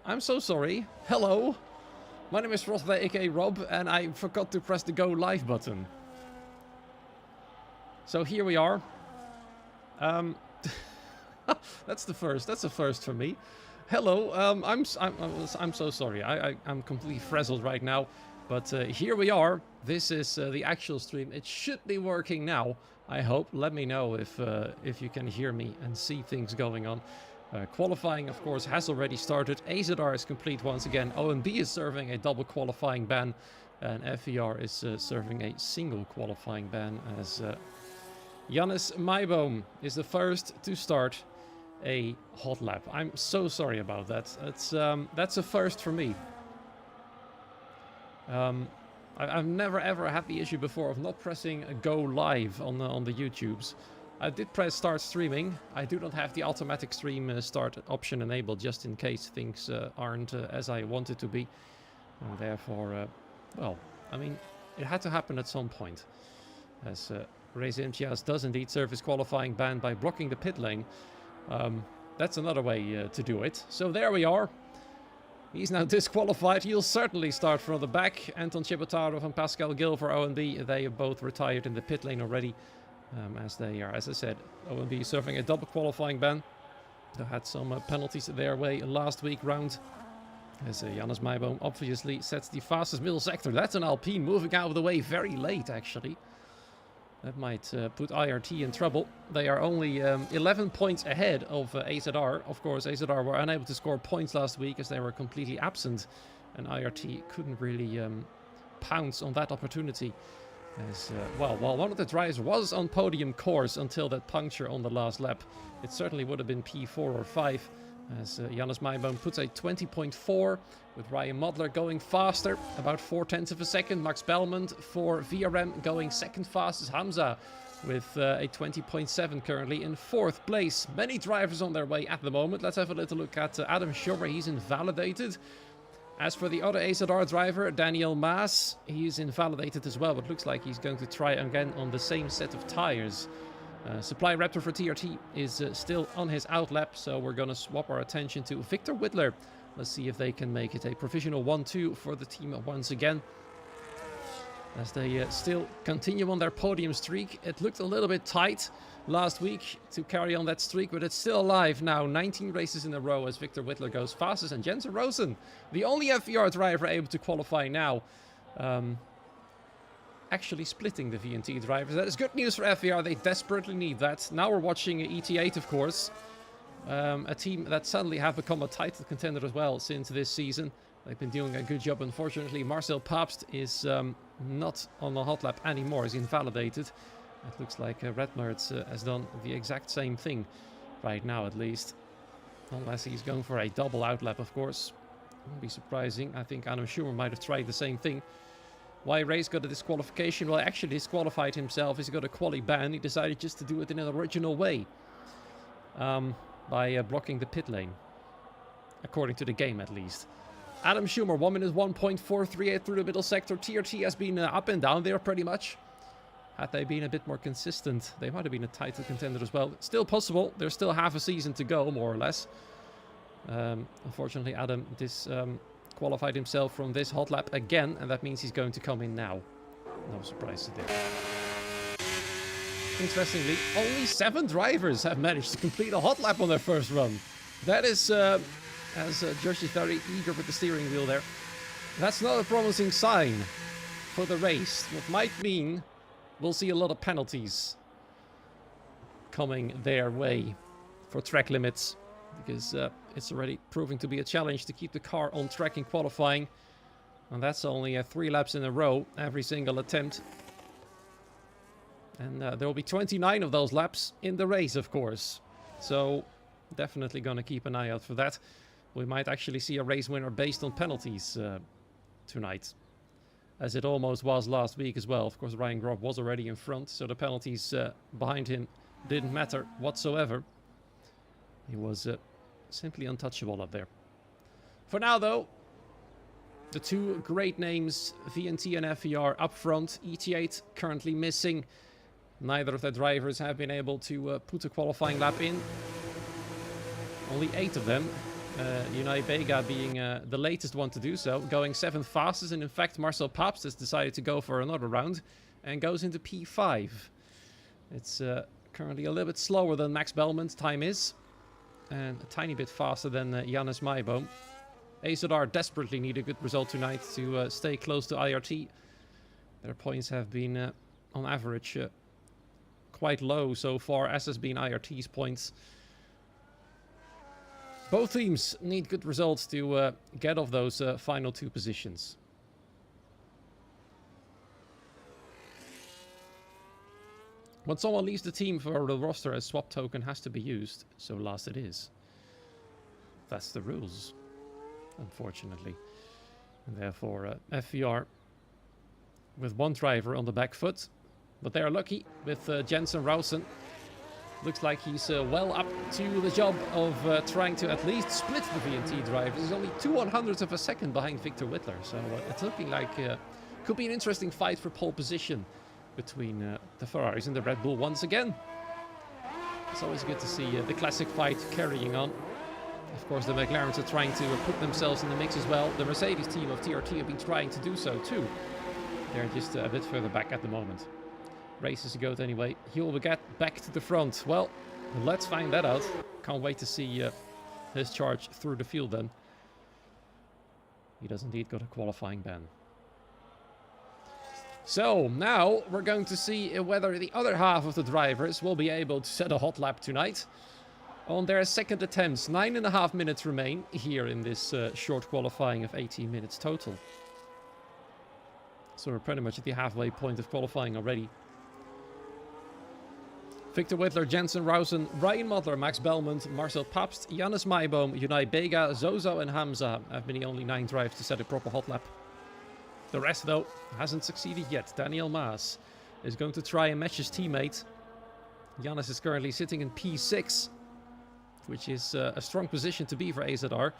I'm so sorry. Hello. My name is Rothway, aka Rob, and I forgot to press the go live button. So here we are. That's the first. That's a first for me. Hello. I'm so sorry. I'm completely frazzled right now. But here we are. This is the actual stream. It should be working now. I hope. Let me know if you can hear me and see things going on. Qualifying, of course, has already started. AZR is complete once again. OMB is serving a double qualifying ban. And FVR is serving a single qualifying ban as Jannes Maiboom is the first to start a hot lap. I'm so sorry about that. That's a first for me. I've never ever had the issue before of not pressing go live on the YouTubes. I did press start streaming. I do not have the automatic stream start option enabled just in case things aren't as I want it to be. And therefore, well, I mean, it had to happen at some point. As Race Imtiaz does indeed serve his qualifying ban by blocking the pit lane. That's another way to do it. So there we are. He's now disqualified. He'll certainly start from the back. Anton Chebotarov and Pascal Gil for OMB. They have both retired in the pit lane already. As they are, as I said, OMB serving a double qualifying ban. They had some penalties their way last week round. As Jannes Maiboom obviously sets the fastest middle sector. That's an Alpine moving out of the way very late, actually. That might put IRT in trouble. They are only 11 points ahead of AZR. Of course, AZR were unable to score points last week as they were completely absent. And IRT couldn't really pounce on that opportunity. As, well, while one of the drivers was on podium course until that puncture on the last lap, it certainly would have been P4 or 5. As Jannes Maiboom puts a 20.4 with Ryan Modler going faster, about 0.4 of a second. Max Belmont for VRM going second fastest. Hamza with a 20.7 currently in 4th place. Many drivers on their way at the moment. Let's have a little look at Adam Schummer. He's invalidated. As for the other AZR driver, Daniel Maas, he's invalidated as well, but looks like he's going to try again on the same set of tires. Supply Raptor for TRT is still on his outlap, so we're going to swap our attention to Victor Whittler. Let's see if they can make it a provisional 1-2 for the team once again. As they still continue on their podium streak. It looked a little bit tight last week to carry on that streak, but it's still alive now. 19 races in a row as Victor Whittler goes fastest. And Jensen Rosen, the only FVR driver able to qualify now. Actually splitting the VNT drivers. That is good news for FVR. They desperately need that. Now we're watching ET8, of course. A team that suddenly have become a title contender as well since this season. They've been doing a good job. Unfortunately, Marcel Pabst is not on the hot lap anymore. He's invalidated. It looks like Red Mertz has done the exact same thing right now, at least. Unless he's going for a double outlap, of course. Wouldn't be surprising. I think Adam Schummer might have tried the same thing. Why Ray's got a disqualification? Well, actually disqualified himself. He's got a quali ban. He decided just to do it in an original way. By blocking the pit lane. According to the game, at least. Adam Schummer, 1 minute 1.438 through the middle sector. TRT has been up and down there pretty much. Had they been a bit more consistent, they might have been a title contender as well. Still possible. There's still half a season to go, more or less. Unfortunately, Adam qualified himself from this hot lap again, and that means he's going to come in now. No surprise today. Interestingly, only 7 drivers have managed to complete a hot lap on their first run. That is, as Josh is very eager with the steering wheel there. That's not a promising sign for the race. What might mean we'll see a lot of penalties coming their way for track limits. Because it's already proving to be a challenge to keep the car on track in qualifying. And that's only 3 laps in a row, every single attempt. And there will be 29 of those laps in the race, of course. So, definitely going to keep an eye out for that. We might actually see a race winner based on penalties tonight. As it almost was last week as well. Of course, Ryan Grob was already in front, so the penalties behind him didn't matter whatsoever. He was simply untouchable up there. For now, though, the 2 great names, VNT and FVR, up front. ET8 currently missing. Neither of their drivers have been able to put a qualifying lap in. Only 8 of them Unai Vega being the latest one to do so, going 7th fastest, and in fact Marcel Pabst has decided to go for another round and goes into P5. It's currently a little bit slower than Max Bellman's time is, and a tiny bit faster than Jannes Maiboom. AZR desperately need a good result tonight to stay close to IRT. Their points have been, on average, quite low so far, as has been IRT's points. Both teams need good results to get off those final 2 positions. When someone leaves the team for the roster, a swap token has to be used, so last it is. That's the rules, unfortunately. And therefore, FVR with 1 driver on the back foot. But they are lucky with Jensen Rausen. Looks like he's well up to the job of trying to at least split the VNT drivers. He's only 2/100ths of a second behind Victor Whittler. So it's looking like could be an interesting fight for pole position between the Ferraris and the Red Bull once again. It's always good to see the classic fight carrying on. Of course, the McLarens are trying to put themselves in the mix as well. The Mercedes team of TRT have been trying to do so too. They're just a bit further back at the moment. Races to go anyway. He will get back to the front. Well, let's find that out. Can't wait to see his charge through the field then. He does indeed got a qualifying ban. So now we're going to see whether the other half of the drivers will be able to set a hot lap tonight on their second attempts. 9.5 minutes remain here in this short qualifying of 18 minutes total. So we're pretty much at the halfway point of qualifying already. Victor Whittler, Jensen Rausen, Ryan Modler, Max Bellman, Marcel Pabst, Jannes Maiboom, Unai Vega, Zozo and Hamza have been the only 9 drives to set a proper hot lap. The rest, though, hasn't succeeded yet. Daniel Maas is going to try and match his teammate. Jannes is currently sitting in P6, which is a strong position to be for AZR.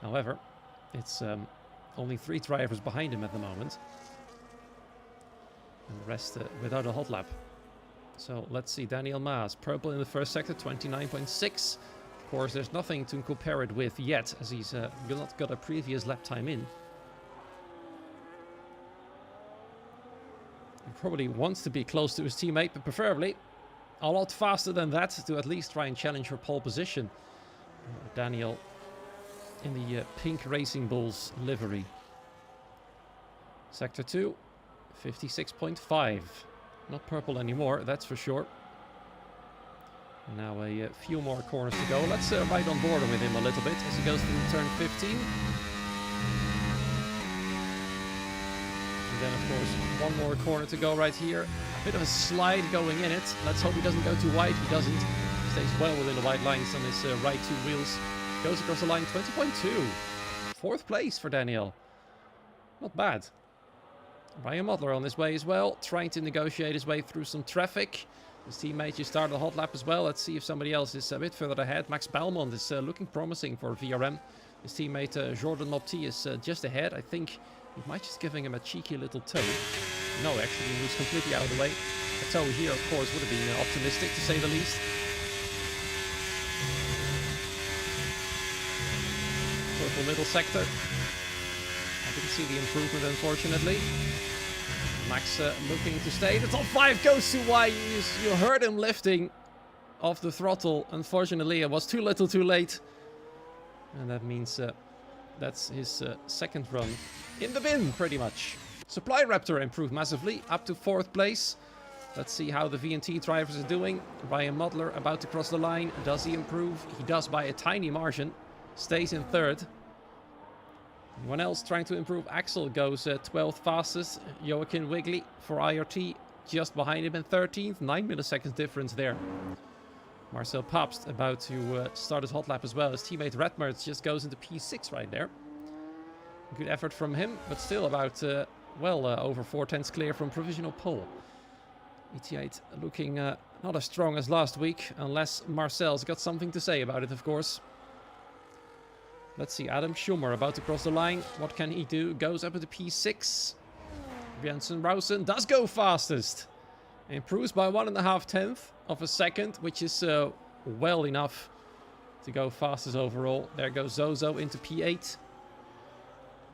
However, it's only 3 drivers behind him at the moment. And the rest without a hot lap. So let's see, Daniel Maas, purple in the first sector, 29.6. Of course, there's nothing to compare it with yet, as he's not got a previous lap time in. He probably wants to be close to his teammate, but preferably a lot faster than that to at least try and challenge for pole position. Daniel in the pink Racing Bulls livery. Sector 2, 56.5. Not purple anymore, that's for sure. And now a few more corners to go. Let's ride on board with him a little bit as he goes through turn 15. And then, of course, 1 more corner to go right here. A bit of a slide going in it. Let's hope he doesn't go too wide. He doesn't. Stays well within the white lines on his right 2 wheels. Goes across the line, 20.2. 4th place for Daniel. Not bad. Ryan Modler on his way as well, trying to negotiate his way through some traffic. His teammate just started a hot lap as well. Let's see if somebody else is a bit further ahead. Max Belmont is looking promising for VRM. His teammate Jordan Mopti is just ahead. I think he might just giving him a cheeky little toe. No, actually, he was completely out of the way. A toe here, of course, would have been optimistic to say the least. Purple middle sector. I didn't see the improvement, unfortunately. Max looking to stay. The top 5 goes too wide. You heard him lifting off the throttle. Unfortunately, it was too little too late. And that means that's his second run in the bin, pretty much. Supply Raptor improved massively, up to 4th place. Let's see how the VNT drivers are doing. Ryan Modler about to cross the line. Does he improve? He does by a tiny margin. Stays in 3rd. Anyone else trying to improve? Axel goes 12th fastest. Joaquin Wigley for IRT just behind him in 13th. 9 milliseconds difference there. Marcel Pabst about to start his hot lap as well. His teammate Redmertz just goes into P6 right there. Good effort from him, but still about, over 4/10 clear from provisional pole. ET8 looking not as strong as last week, unless Marcel's got something to say about it, of course. Let's see, Adam Schumer about to cross the line. What can he do? Goes up into P6. Jensen Rausen does go fastest. Improves by 1.5 tenths of a second, which is well enough to go fastest overall. There goes Zozo into P8.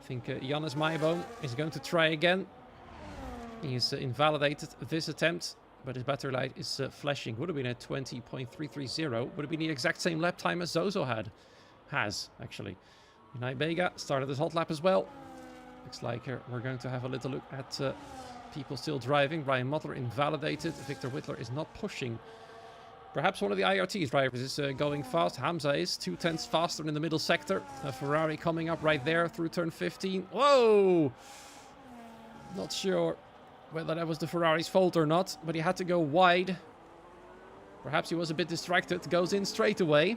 I think Jannes Maiboom is going to try again. He's invalidated this attempt, but his battery light is flashing. Would have been at 20.330. Would have been the exact same lap time as Zozo has, actually. Unai Bega started his hot lap as well. Looks like we're going to have a little look at people still driving. Brian Mottler invalidated. Victor Whitler is not pushing. Perhaps one of the IRT drivers is going fast. Hamza is 2/10 faster in the middle sector. A Ferrari coming up right there through turn 15. Whoa! Not sure whether that was the Ferrari's fault or not, but he had to go wide. Perhaps he was a bit distracted. Goes in straight away.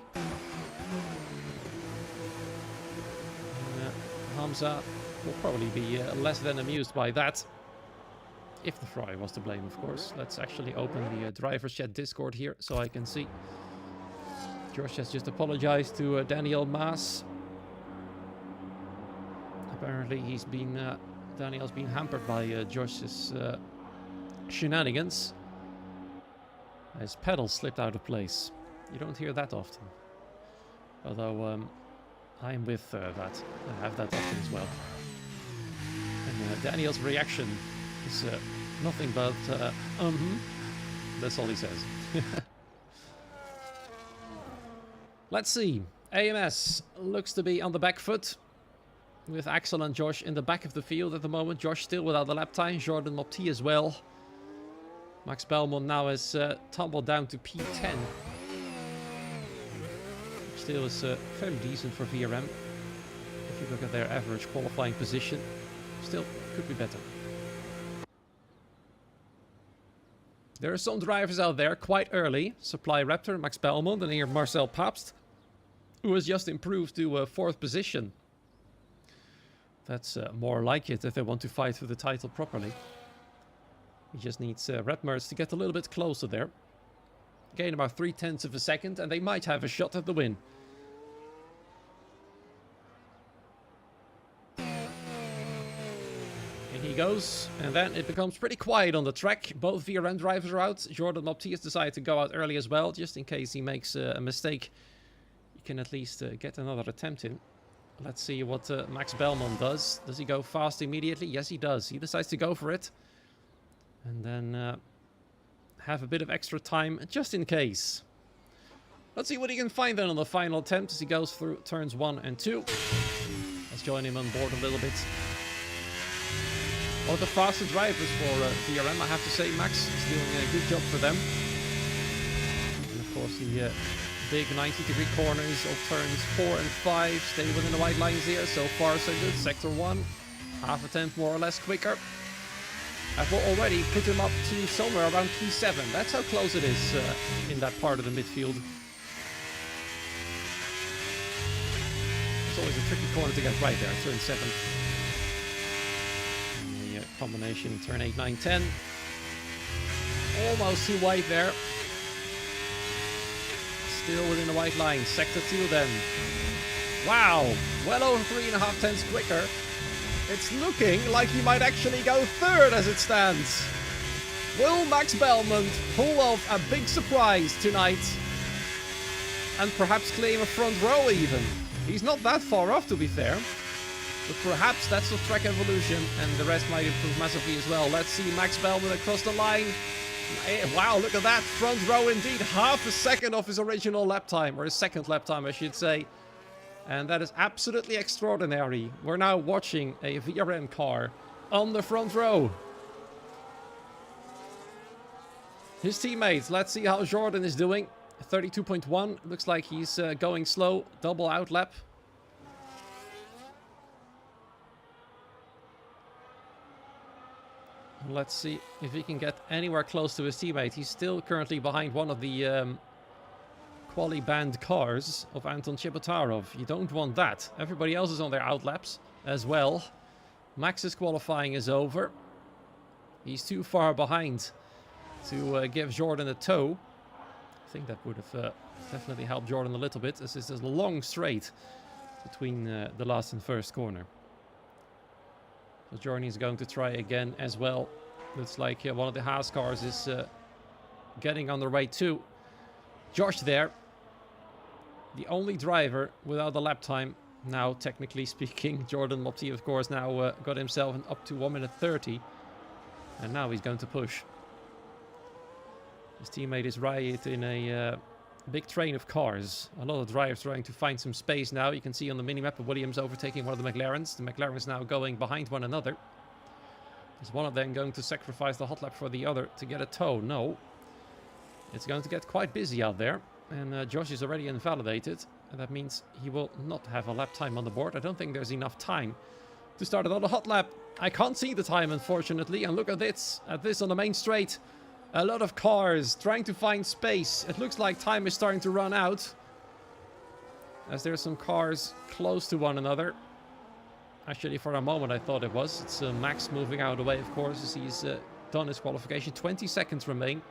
Hamza will probably be less than amused by that. If the Ferrari was to blame, of course. Let's actually open the driver's chat Discord here so I can see. Josh has just apologized to Daniel Maas. Apparently Daniel's been hampered by Josh's shenanigans. His pedal slipped out of place. You don't hear that often. Although I am with that. I have that often as well. And Daniel's reaction is nothing but that's all he says. Let's see. AMS looks to be on the back foot with Axel and Josh in the back of the field at the moment. Josh still without the lap time. Jordan Mopti as well. Max Belmont now has tumbled down to P10. Still is fairly decent for VRM. If you look at their average qualifying position, still could be better. There are some drivers out there quite early. Supply Raptor, Max Belmont, and here Marcel Pabst, who has just improved to 4th position. That's more like it if they want to fight for the title properly. He just needs Redmerz to get a little bit closer there. Gain about 0.3 of a second, and they might have a shot at the win. In he goes, and then it becomes pretty quiet on the track. Both VRM drivers are out. Jordan Mopti has decided to go out early as well, just in case he makes a mistake. You can at least get another attempt in. Let's see what Max Belmont does. Does he go fast immediately? Yes, he does. He decides to go for it. And then have a bit of extra time, just in case. Let's see what he can find then on the final attempt as he goes through turns 1 and 2. Let's join him on board a little bit. One of the faster drivers for VRM, I have to say. Max is doing a good job for them. And of course the big 90-degree corners of turns 4 and 5 stay within the white lines here. So far so good. Sector 1, half a tenth more or less quicker. I've already put him up to somewhere around P7. That's how close it is in that part of the midfield. It's always a tricky corner to get right there, turn 7. And the combination turn 8, 9, 10. Almost too wide there. Still within the white line. Sector 2 then. Wow! Well over 3.5 tenths quicker. It's looking like he might actually go 3rd as it stands. Will Max Belmont pull off a big surprise tonight? And perhaps claim a front row even. He's not that far off, to be fair. But perhaps that's the track evolution and the rest might improve massively as well. Let's see Max Belmont across the line. Wow, look at that. Front row indeed. Half a second off his original lap time. Or his second lap time, I should say. And that is absolutely extraordinary. We're now watching a VRM car on the front row. His teammates, let's see how Jordan is doing. 32.1, looks like he's going slow. Double out lap. Let's see if he can get anywhere close to his teammate. He's still currently behind one of the quali banned cars of Anton Chebotarov. You don't want that. Everybody else is on their outlaps as well. Max's qualifying is over. He's too far behind to give Jordan a tow. I think that would have definitely helped Jordan a little bit, as this is a long straight between the last and first corner. So Jordan is going to try again as well. Looks like one of the Haas cars is getting on their way too. Josh there. The only driver without a lap time. Now, technically speaking, Jordan Mopti, of course, now got himself up to 1 minute 30. And now he's going to push. His teammate is right in a big train of cars. A lot of drivers trying to find some space now. You can see on the minimap of Williams overtaking one of the McLarens. The McLarens now going behind one another. Is one of them going to sacrifice the hot lap for the other to get a tow? No. It's going to get quite busy out there. And Josh is already invalidated. And that means he will not have a lap time on the board. I don't think there's enough time to start another hot lap. I can't see the time, unfortunately. And look at this on the main straight. A lot of cars trying to find space. It looks like time is starting to run out. As there's some cars close to one another. Actually, for a moment I thought it was. It's Max moving out of the way, of course, as he's done his qualification. 20 seconds remain.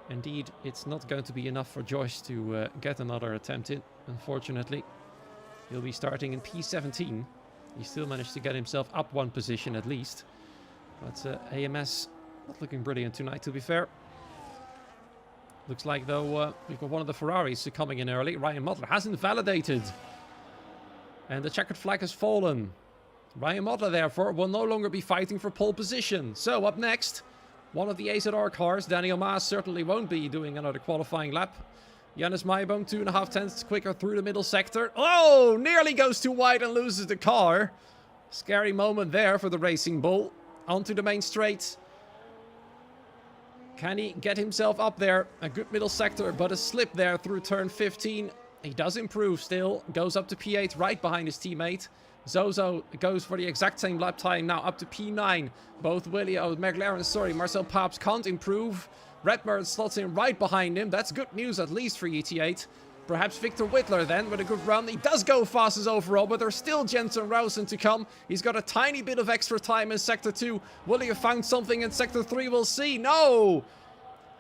Indeed, it's not going to be enough for Josh to get another attempt in, unfortunately. He'll be starting in P17. He still managed to get himself up one position at least. But AMS not looking brilliant tonight, to be fair. Looks like, though, we've got one of the Ferraris coming in early. Ryan Mottler has invalidated. And the checkered flag has fallen. Ryan Mottler, therefore, will no longer be fighting for pole position. So, up next, one of the AZR cars. Daniel Maas certainly won't be doing another qualifying lap. Janus Meijboom, 2.5 tenths quicker through the middle sector. Oh, nearly goes too wide and loses the car. Scary moment there for the Racing Bull. Onto the main straight. Can he get himself up there? A good middle sector, but a slip there through turn 15. He does improve still. Goes up to P8 right behind his teammate. Zozo goes for the exact same lap time now up to P9. Both Marcel Paps can't improve. Redmer slots in right behind him. That's good news at least for ET8. Perhaps Victor Whitler then with a good run. He does go fastest overall, but there's still Jensen Rausen to come. He's got a tiny bit of extra time in Sector 2. Will he have found something in Sector 3? We'll see. No!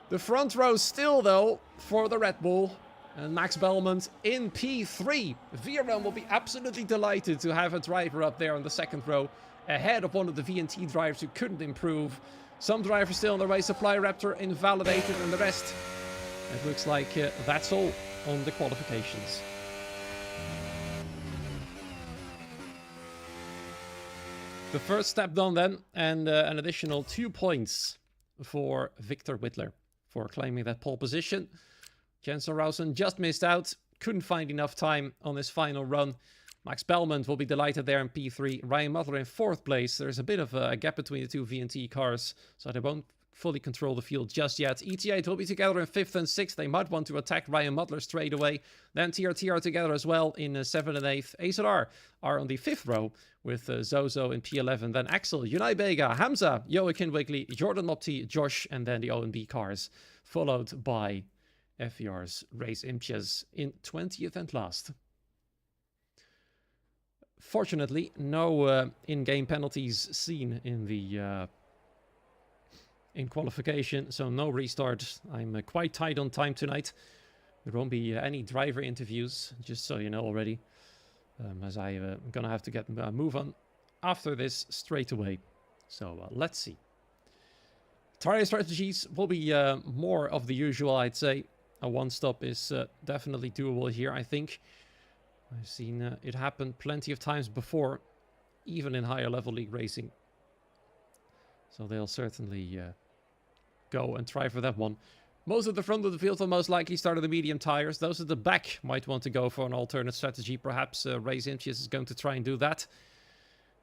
The front row still, though, for the Red Bull. And Max Belmont in P3. VRM will be absolutely delighted to have a driver up there on the second row. Ahead of one of the VNT drivers who couldn't improve. Some drivers still on their way. Supply Raptor invalidated, and the rest. It looks like that's all on the qualifications. The first step done then, and an additional 2 points for Victor Whitler for claiming that pole position. Jensen Rausen just missed out, couldn't find enough time on his final run. Max Belmont will be delighted there in P3. Ryan Mottler in 4th place. There's a bit of a gap between the two VNT cars, so they won't fully control the field just yet. ET8 will be together in 5th and 6th. They might want to attack Ryan Mottler straight away. Then TRT are together as well in 7th and 8th. AZR are on the 5th row with Zozo in P11. Then Axel, Unai Bega, Hamza, Joaquin Wigley, Jordan Mopti, Josh, and then the OMB cars, followed by FVR's Race Imches in 20th and last. Fortunately, no in-game penalties seen in the in qualification, so no restart. I'm quite tight on time tonight. There won't be any driver interviews, just so you know already, as I'm gonna have to get move on after this straight away. So let's see. Tire strategies will be more of the usual, I'd say. A one-stop is definitely doable here, I think. I've seen it happen plenty of times before, even in higher level league racing. So they'll certainly go and try for that one. Most of the front of the field will most likely start at the medium tires. Those at the back might want to go for an alternate strategy. Perhaps Race Inches is going to try and do that.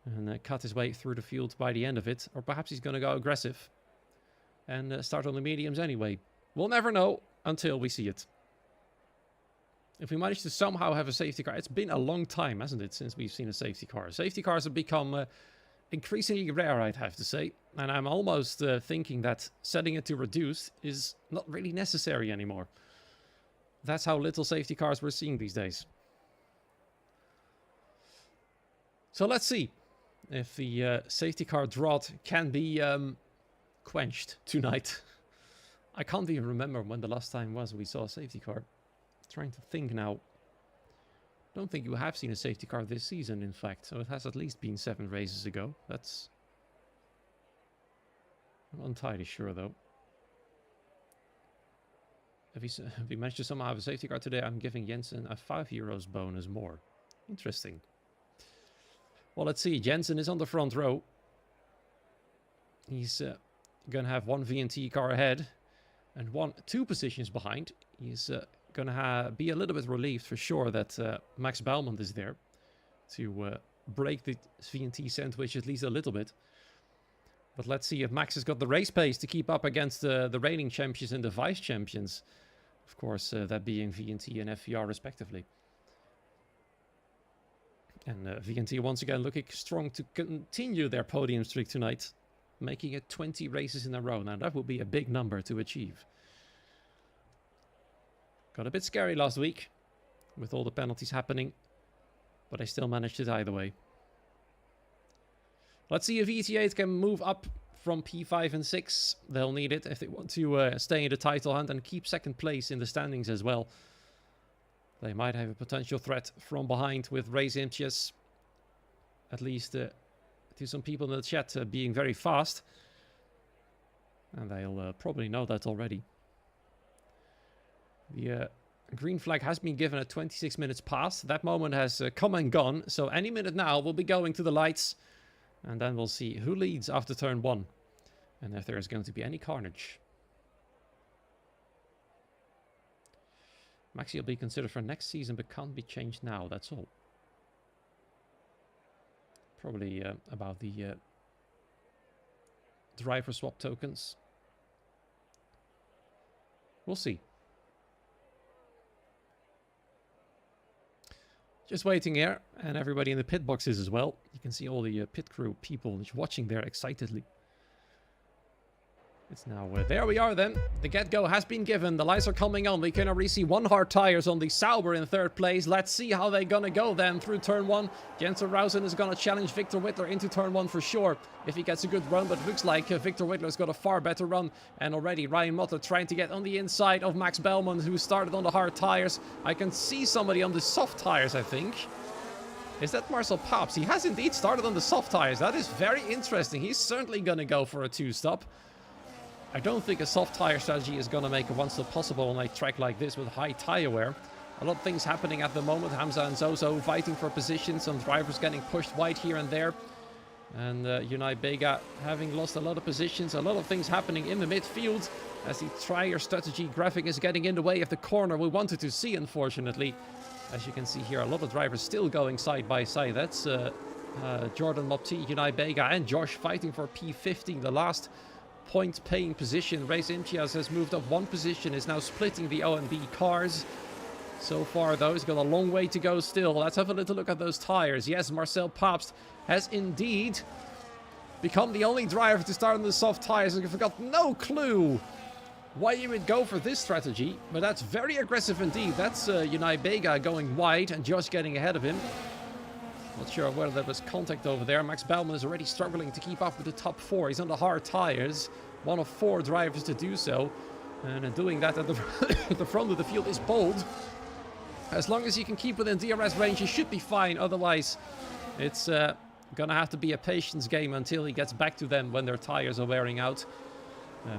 And cut his way through the field by the end of it. Or perhaps he's going to go aggressive. And start on the mediums anyway. We'll never know until we see it. If we manage to somehow have a safety car... It's been a long time, hasn't it, since we've seen a safety car. Safety cars have become increasingly rare, I'd have to say. And I'm almost thinking that setting it to reduced is not really necessary anymore. That's how little safety cars we're seeing these days. So let's see if the safety car drought can be quenched tonight. I can't even remember when the last time was we saw a safety car. Trying to think now. Don't think you have seen a safety car this season, in fact. So it has at least been 7 races ago. That's... I'm not entirely sure, though. if he managed to somehow have a safety car today, I'm giving Jensen a €5 bonus more. Interesting. Well, let's see. Jensen is on the front row. He's going to have one VNT car ahead and two positions behind. He's going to be a little bit relieved for sure that Max Belmont is there to break the VNT sandwich at least a little bit. But let's see if Max has got the race pace to keep up against the reigning champions and the vice champions. Of course, that being VNT and FVR respectively. And VNT once again looking strong to continue their podium streak tonight. Making it 20 races in a row. Now that would be a big number to achieve. Got a bit scary last week with all the penalties happening. But I still managed it either way. Let's see if ET8 can move up from P5 and 6. They'll need it if they want to stay in the title hunt and keep second place in the standings as well. They might have a potential threat from behind with Race Imtiaz. At least to some people in the chat being very fast. And they'll probably know that already. The green flag has been given at 26 minutes past. That moment has come and gone. So any minute now we'll be going to the lights. And then we'll see who leads after turn 1. And if there is going to be any carnage. Maxi will be considered for next season, but can't be changed now. That's all. Probably about the driver swap tokens. We'll see. Just waiting here, and everybody in the pit boxes as well. You can see all the pit crew people watching there excitedly. It's now, there we are then. The get-go has been given. The lights are coming on. We can already see one hard tires on the Sauber in third place. Let's see how they're gonna go then through turn 1. Jensen Rausen is gonna challenge Victor Whittler into turn 1 for sure. If he gets a good run, but it looks like Victor Whittler's got a far better run. And already Ryan Mottler trying to get on the inside of Max Belmont, who started on the hard tires. I can see somebody on the soft tires, I think. Is that Marcel Paps? He has indeed started on the soft tires. That is very interesting. He's certainly gonna go for a 2-stop. I don't think a soft tire strategy is going to make a one-stop possible on a track like this with high tire wear. A lot of things happening at the moment. Hamza and Zozo fighting for position. Some drivers getting pushed wide here and there. And Unai Bega having lost a lot of positions. A lot of things happening in the midfield as the tire strategy graphic is getting in the way of the corner we wanted to see, unfortunately. As you can see here, a lot of drivers still going side by side. That's Jordan Mopti, Unai Bega and Josh fighting for P50, the last point-paying position. Race Imtiaz has moved up one position, is now splitting the O and B cars. So far, though, he's got a long way to go still. Let's have a little look at those tires. Yes, Marcel Pabst has indeed become the only driver to start on the soft tires. I've got no clue why you would go for this strategy, but that's very aggressive indeed. That's Unai Bega going wide and Josh getting ahead of him. Not sure whether there was contact over there. Max Bellman is already struggling to keep up with the top 4. He's on the hard tires. One of 4 drivers to do so. And doing that at the front of the field is bold. As long as you can keep within DRS range, you should be fine. Otherwise, it's gonna have to be a patience game until he gets back to them when their tires are wearing out.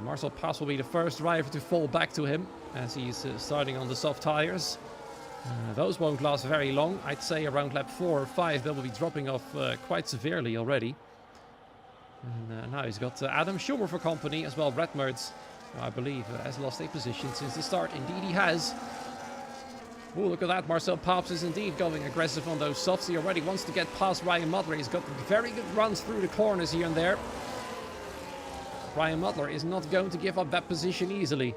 Marcel Pass will be the first driver to fall back to him as he's starting on the soft tires. Those won't last very long. I'd say around lap 4 or 5 they will be dropping off quite severely already. And now he's got Adam Schumer for company as well. Redmerds, I believe, has lost a position since the start. Indeed he has. Oh, look at that. Marcel Paps is indeed going aggressive on those softs. He already wants to get past Ryan Mutler. He's got very good runs through the corners here and there. Ryan Mutler is not going to give up that position easily.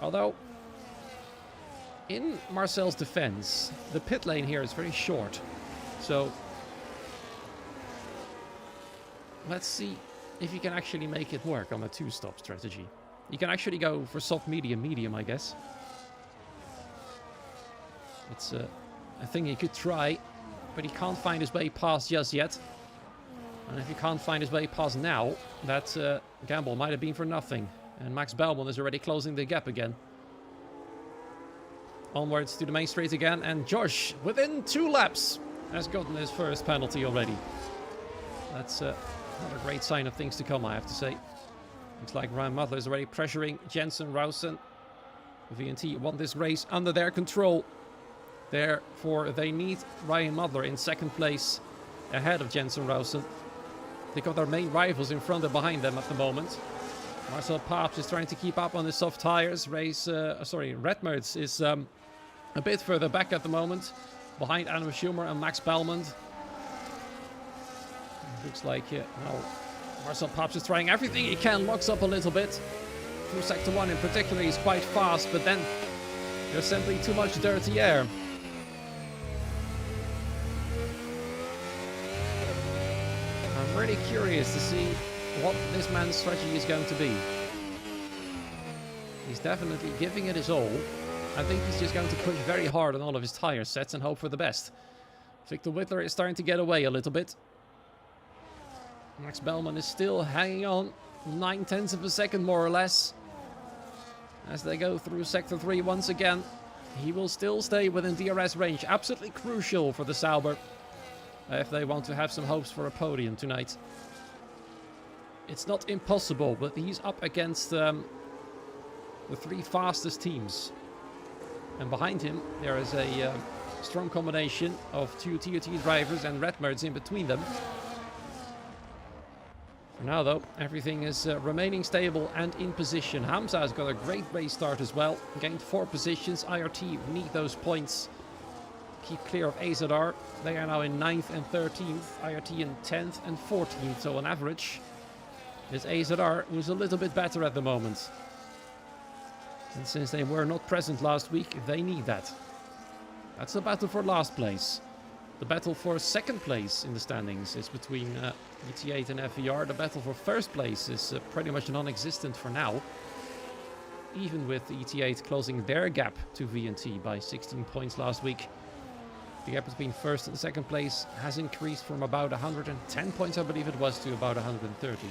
Although, in Marcel's defense, the pit lane here is very short. So, let's see if you can actually make it work on a 2-stop strategy. You can actually go for soft, medium, medium, I guess. It's a thing he could try, but he can't find his way past just yet. And if he can't find his way past now, that gamble might have been for nothing. And Max Belmont is already closing the gap again. Onwards to the main straight again, and Josh, within 2 laps, has gotten his first penalty already. That's not a great sign of things to come, I have to say. Looks like Ryan Mutler is already pressuring Jensen Rausen. VNT want this race under their control. Therefore, they need Ryan Mutler in second place ahead of Jensen Rausen. They got their main rivals in front and behind them at the moment. Marcel Paps is trying to keep up on the soft tires. Redmerds is a bit further back at the moment, behind Adam Schumer and Max Belmont. Looks like now Marcel Paps is trying everything he can, locks up a little bit. Through sector 1 in particular, he's quite fast, but then there's simply too much dirty air. I'm really curious to see what this man's strategy is going to be. He's definitely giving it his all. I think he's just going to push very hard on all of his tire sets and hope for the best. Victor Whitler is starting to get away a little bit. Max Bellman is still hanging on. 9/10 of a second more or less. As they go through sector 3 once again. He will still stay within DRS range. Absolutely crucial for the Sauber. If they want to have some hopes for a podium tonight. It's not impossible, but he's up against the 3 fastest teams. And behind him, there is a strong combination of 2 TOT drivers and Redmerds in between them. For now, though, everything is remaining stable and in position. Hamza has got a great race start as well. Gained 4 positions. IRT need those points. Keep clear of AZR. They are now in 9th and 13th. IRT in 10th and 14th. So on average, it's AZR who's a little bit better at the moment. And since they were not present last week, they need that. That's the battle for last place. The battle for second place in the standings is between ET8 and FVR. The battle for first place is pretty much non-existent for now. Even with ET8 closing their gap to VNT by 16 points last week. The gap between first and second place has increased from about 110 points, I believe it was, to about 130.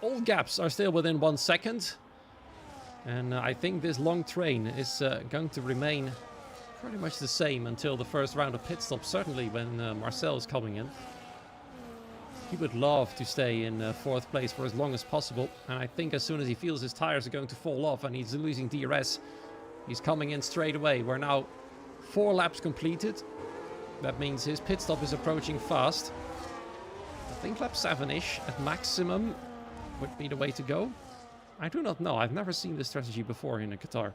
All gaps are still within 1 second. And I think this long train is going to remain pretty much the same until the first round of pit stops, certainly when Marcel is coming in. He would love to stay in 4th place for as long as possible. And I think as soon as he feels his tires are going to fall off and he's losing DRS, he's coming in straight away. We're now 4 laps completed. That means his pit stop is approaching fast. I think lap 7-ish at maximum would be the way to go. I do not know. I've never seen this strategy before in Qatar.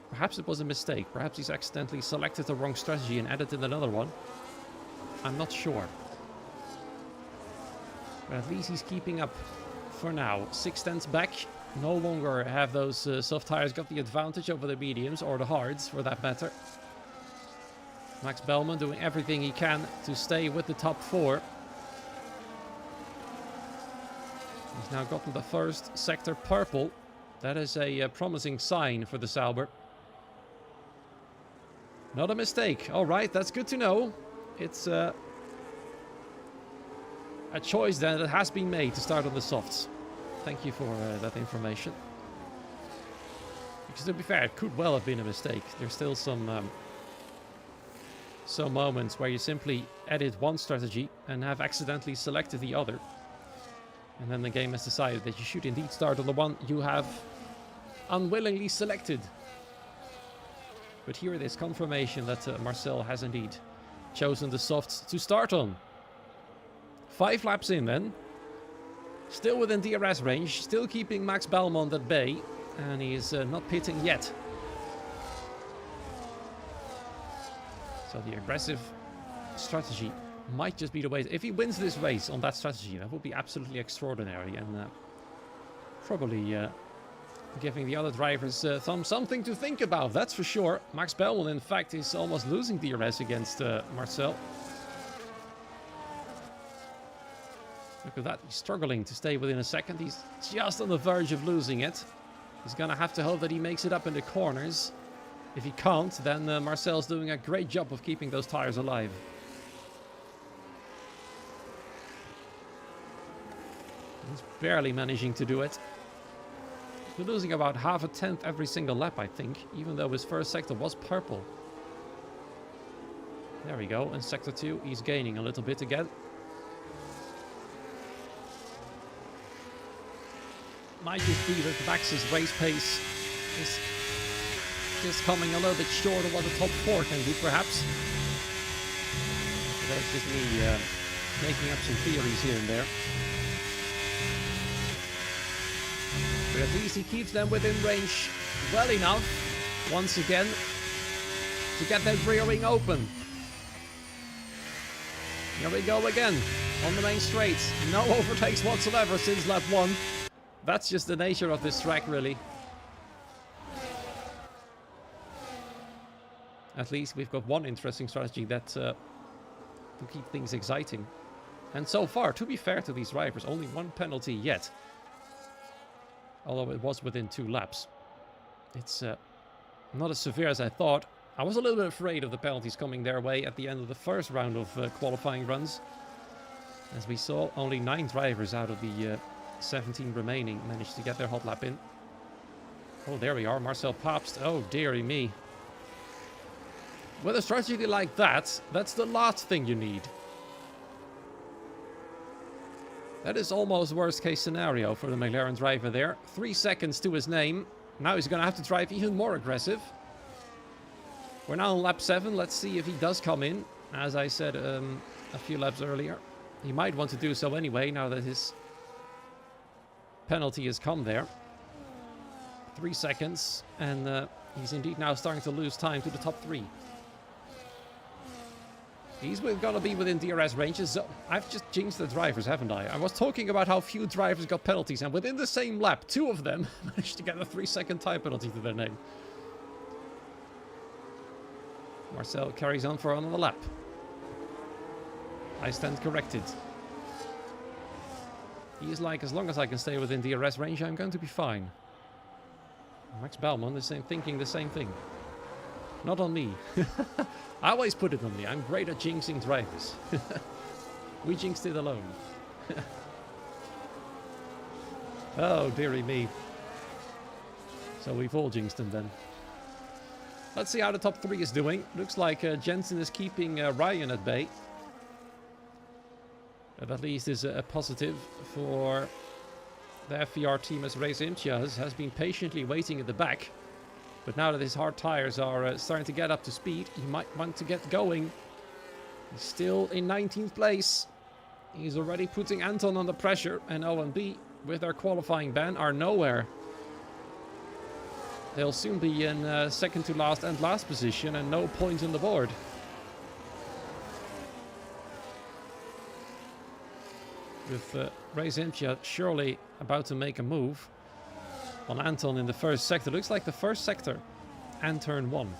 Perhaps it was a mistake. Perhaps he's accidentally selected the wrong strategy and added in another one. I'm not sure. But at least he's keeping up for now. 6/10 back. No longer have those soft tires got the advantage over the mediums, or the hards for that matter. Max Bellman doing everything he can to stay with the top 4. He's now gotten the first sector purple. That is a promising sign for the Sauber. Not a mistake. All right, that's good to know. It's a choice then that has been made to start on the softs. Thank you for that information. Because to be fair, it could well have been a mistake. There's still some moments where you simply edit one strategy and have accidentally selected the other. And then the game has decided that you should indeed start on the one you have unwillingly selected. But here it is, confirmation that Marcel has indeed chosen the softs to start on. 5 laps in then. Still within DRS range, still keeping Max Belmont at bay. And he is not pitting yet. So the aggressive strategy might just be the way. If he wins this race on that strategy, that would be absolutely extraordinary. And probably giving the other drivers something to think about, that's for sure. Max Belmont, in fact, is almost losing DRS against Marcel. Look at that, he's struggling to stay within a second. He's just on the verge of losing it. He's going to have to hope that he makes it up in the corners. If he can't, then Marcel's doing a great job of keeping those tires alive. He's barely managing to do it. He's losing about half a tenth every single lap, I think, even though his first sector was purple. There we go, in sector 2 he's gaining a little bit again. Might just be that Max's race pace is just coming a little bit short of what the top 4 can do, perhaps. That's just me making up some theories here and there. But at least he keeps them within range well enough, once again, to get that rear wing open. Here we go again, on the main straight. No overtakes whatsoever since lap 1. That's just the nature of this track, really. At least we've got one interesting strategy that to keep things exciting. And so far, to be fair to these drivers, only 1 penalty yet. Although it was within 2 laps. It's not as severe as I thought. I was a little bit afraid of the penalties coming their way at the end of the first round of qualifying runs. As we saw, only 9 drivers out of the 17 remaining managed to get their hot lap in. Oh, there we are, Marcel Pabst. Oh, dearie me. With a strategy like that, that's the last thing you need. That is almost worst case scenario for the McLaren driver there. 3 seconds to his name. Now he's going to have to drive even more aggressive. We're now on lap 7. Let's see if he does come in. As I said a few laps earlier, he might want to do so anyway now that his penalty has come there. 3 seconds, and he's indeed now starting to lose time to the top 3. He's going to be within DRS ranges. So I've just jinxed the drivers, haven't I? I was talking about how few drivers got penalties, and within the same lap, 2 of them managed to get a 3-second time penalty to their name. Marcel carries on for another lap. I stand corrected. He's like, as long as I can stay within DRS range, I'm going to be fine. Max Bellman is thinking the same thing. Not on me. I always put it on me. I'm great at jinxing drivers. We jinxed it alone. Oh, dearie me. So we've all jinxed them then. Let's see how the top 3 is doing. Looks like Jensen is keeping Ryan at bay. That at least is a positive for the FVR team, as Race Imtiaz has been patiently waiting at the back. But now that his hard tires are starting to get up to speed, he might want to get going. He's still in 19th place. He's already putting Anton under pressure, and OMB, with their qualifying ban, are nowhere. They'll soon be in second to last and last position, and no points on the board. With Race Imtia surely about to make a move on Anton in the first sector. Looks like the first sector and turn 1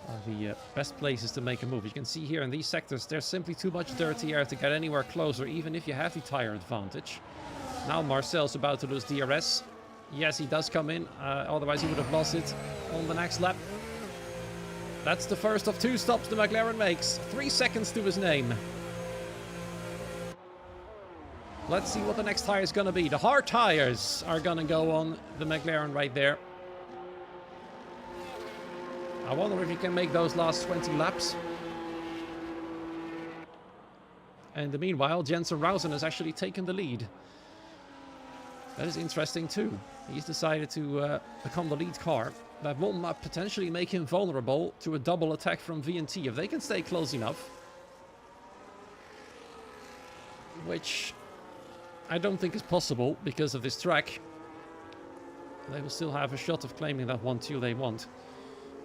are the best places to make a move. You can see here in these sectors there's simply too much dirty air to get anywhere closer, even if you have the tire advantage. Now Marcel's about to lose DRS. Yes, he does come in, otherwise he would have lost it on the next lap. That's the first of 2 stops the McLaren makes. 3 seconds to his name. Let's see what the next tire is going to be. The hard tires are going to go on the McLaren right there. I wonder if he can make those last 20 laps. And meanwhile, Jensen Rausen has actually taken the lead. That is interesting too. He's decided to become the lead car. That will potentially make him vulnerable to a double attack from VNT if they can stay close enough. Which I don't think is possible because of this track. They will still have a shot of claiming that 1-2 they want.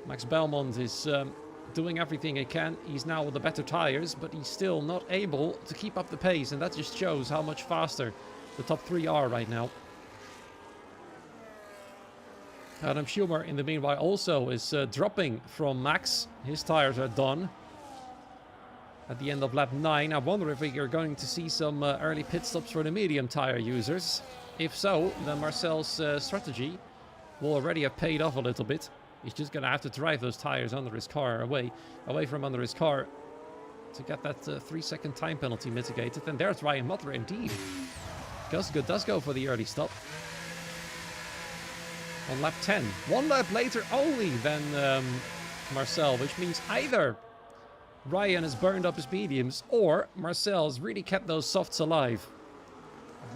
Max Belmont is doing everything he can. He's now with the better tires, but he's still not able to keep up the pace, and that just shows how much faster the top 3 are right now. Adam Schumer, in the meanwhile, also is dropping from Max. His tires are done at the end of lap 9. I wonder if we are going to see some early pit stops for the medium tire users. If so, then Marcel's strategy will already have paid off a little bit. He's just going to have to drive those tires under his car, away from under his car, to get that 3-second time penalty mitigated. And there's Ryan Mutler indeed. Gusgood does go for the early stop on lap 10. 1 lap later only than Marcel, which means either Ryan has burned up his mediums or Marcel's really kept those softs alive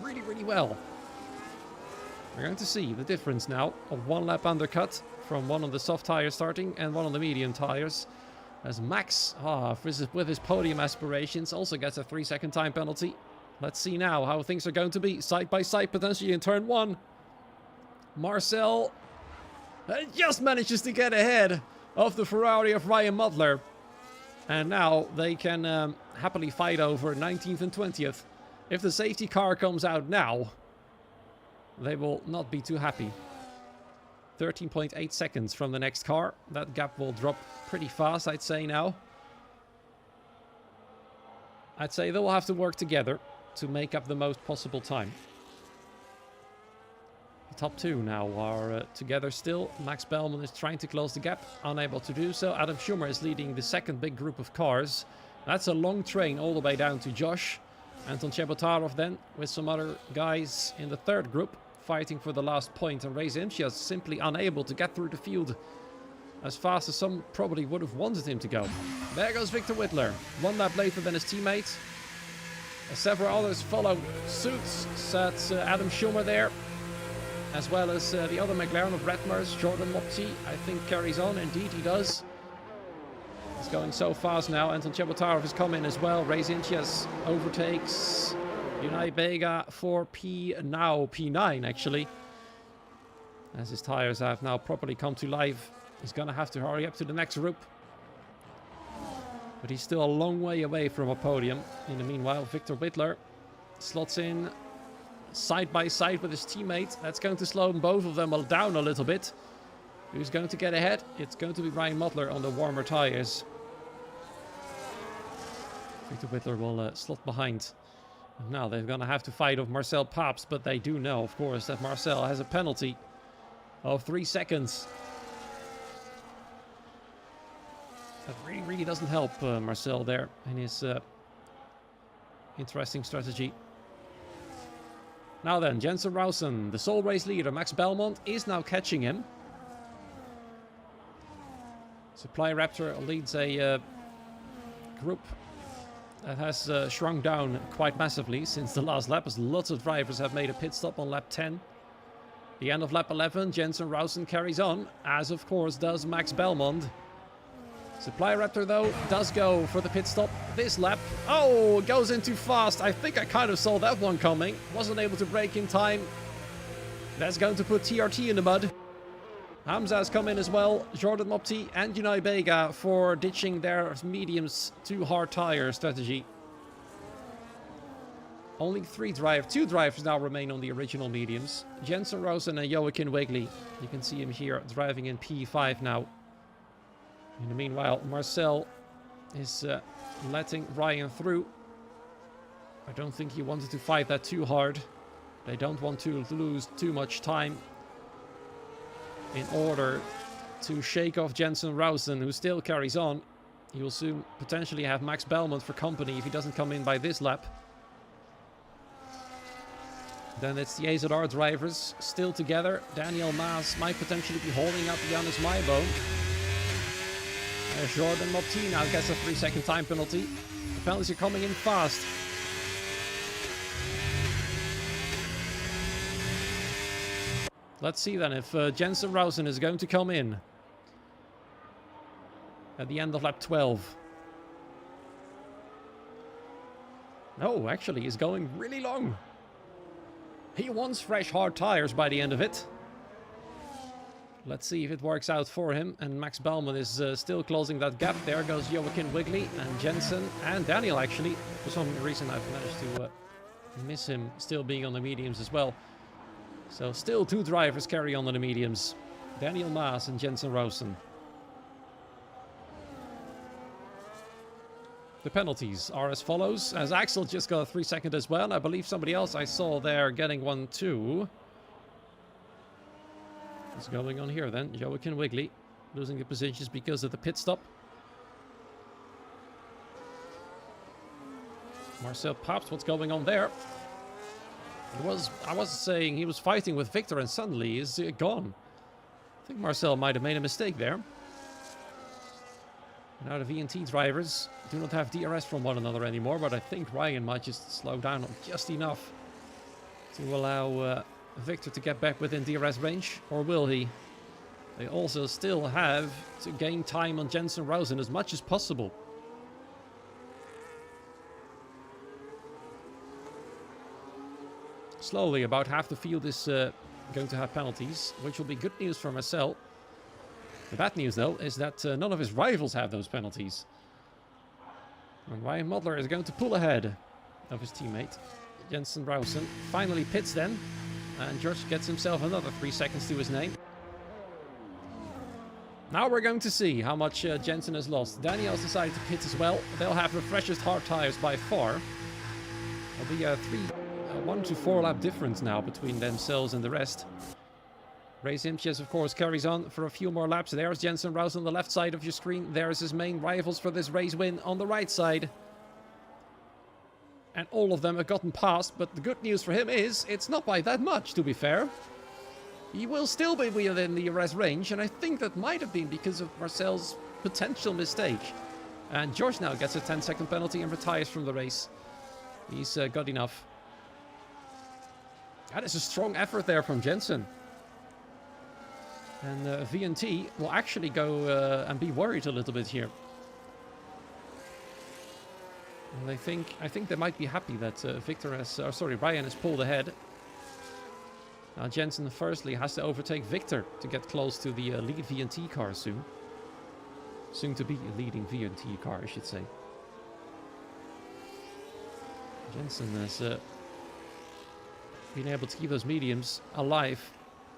really, really well. We're going to see the difference now of 1 lap undercut from one on the soft tires starting and one on the medium tires. As Max, with his podium aspirations, also gets a 3-second time penalty. Let's see now how things are going to be. Side by side potentially in turn 1. Marcel just manages to get ahead of the Ferrari of Ryan Mutler. And now they can happily fight over 19th and 20th. If the safety car comes out now, they will not be too happy. 13.8 seconds from the next car. That gap will drop pretty fast, I'd say now. I'd say they will have to work together to make up the most possible time. The top 2 now are together still. Max Bellman is trying to close the gap, unable to do so. Adam Schumer is leading the second big group of cars. That's a long train all the way down to Josh. Anton Chebotarov then with some other guys in the third group fighting for the last point, and Ray Zimchias simply unable to get through the field as fast as some probably would have wanted him to go. There goes Victor Whittler, 1 lap later than his teammate. Several others followed suit, set Adam Schumer there, as well as the other McLaren of Redmers, Jordan Mopti, I think carries on. Indeed he does. He's going so fast now. Anton Chebotarov has come in as well. Ray Zimchias overtakes Unai Vega for P9 actually. As his tires have now properly come to life. He's going to have to hurry up to the next group. But he's still a long way away from a podium. In the meanwhile, Victor Whittler slots in side by side with his teammate. That's going to slow both of them down a little bit. Who's going to get ahead? It's going to be Ryan Mutler on the warmer tires. Victor Whittler will slot behind. And now they're going to have to fight off Marcel Pabst, but they do know, of course, that Marcel has a penalty of 3 seconds. That really doesn't help Marcel there in his interesting strategy. Now then, Jensen Rausen, the sole race leader, Max Belmont, is now catching him. Supply Raptor leads a group that has shrunk down quite massively since the last lap, as lots of drivers have made a pit stop on lap 10. The end of lap 11, Jensen Rausen carries on, as of course does Max Belmont. Supply Raptor, though, does go for the pit stop this lap. Oh, goes in too fast. I think I kind of saw that one coming. Wasn't able to brake in time. That's going to put TRT in the mud. Hamza has come in as well. Jordan Mopti and Unai Vega for ditching their mediums to hard tire strategy. Only two drivers now remain on the original mediums. Jensen Rosen and Joaquin Wigley. You can see him here driving in P5 now. In the meanwhile, Marcel is letting Ryan through. I don't think he wanted to fight that too hard. They don't want to lose too much time in order to shake off Jensen Rausen, who still carries on. He will soon potentially have Max Belmont for company if he doesn't come in by this lap. Then it's the AZR drivers still together. Daniel Maas might potentially be holding up Janus Maibone. Jordan Mopti now gets a 3-second time penalty. The penalties are coming in fast. Let's see then if Jensen Rausen is going to come in at the end of lap 12. No, actually, he's going really long. He wants fresh hard tires by the end of it. Let's see if it works out for him. And Max Bellman is still closing that gap. There goes Joaquin Wigley and Jensen and Daniel, actually. For some reason, I've managed to miss him still being on the mediums as well. So still two drivers carry on the mediums. Daniel Maas and Jensen Rausen. The penalties are as follows. As Axel just got a 3-second as well. And I believe somebody else I saw there getting one too. What's going on here then? Joaquin Wigley losing the positions because of the pit stop. Marcel Pabst, what's going on there? I was saying he was fighting with Victor and suddenly he's gone. I think Marcel might have made a mistake there. Now the VNT drivers do not have DRS from one another anymore, but I think Ryan might just slow down just enough to allow Victor to get back within DRS range, or will he? They also still have to gain time on Jensen Rosen as much as possible. Slowly, about half the field is going to have penalties, which will be good news for Marcel. The bad news, though, is that none of his rivals have those penalties. And Ryan Modler is going to pull ahead of his teammate, Jensen Rosen. Finally pits then, and George gets himself another 3 seconds to his name. Now we're going to see how much Jensen has lost. Daniel's decided to pit as well. They'll have the freshest hard tires by far. There'll be a 1 to 4 lap difference now between themselves and the rest. Ray Simches, of course, carries on for a few more laps. There's Jensen Rouse on the left side of your screen. There's his main rivals for this race win on the right side. And all of them have gotten past, but the good news for him is it's not by that much, to be fair. He will still be within the arrest range, and I think that might have been because of Marcel's potential mistake. And George now gets a 10-second penalty and retires from the race. He's got enough. That is a strong effort there from Jensen. And VNT will actually go and be worried a little bit here. And I think they might be happy that Ryan has pulled ahead. Now Jensen firstly has to overtake Victor to get close to the lead VNT car soon. Soon to be a leading VNT car, I should say. Jensen has been able to keep those mediums alive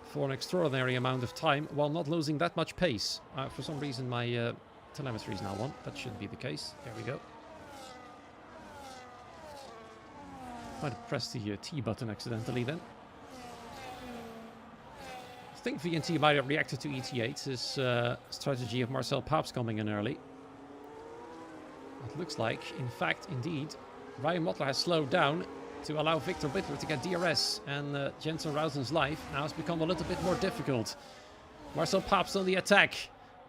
for an extraordinary amount of time while not losing that much pace. For some reason my telemetry is now on. That shouldn't be the case. There we go. Might have pressed the T button accidentally then. I think VNT might have reacted to ET8, his strategy of Marcel Paps coming in early. It looks like, in fact, indeed, Ryan Mottler has slowed down to allow Victor Whittler to get DRS, and Jensen Rousen's life now has become a little bit more difficult. Marcel Paps on the attack.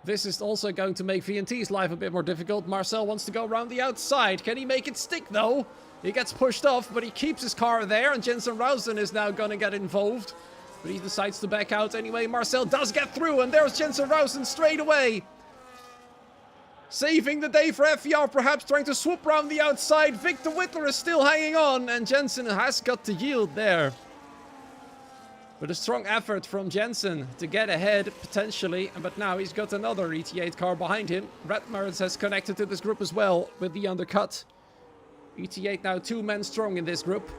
This is also going to make VNT's life a bit more difficult. Marcel wants to go around the outside. Can he make it stick, though? He gets pushed off, but he keeps his car there, and Jensen Rousen is now going to get involved. But he decides to back out anyway. Marcel does get through, and there's Jensen Rousen straight away. Saving the day for FVR, perhaps trying to swoop around the outside. Victor Whittler is still hanging on, and Jensen has got to yield there. But a strong effort from Jensen to get ahead, potentially. But now he's got another ET8 car behind him. Redmers has connected to this group as well with the undercut. ET8 now 2 men strong in this group.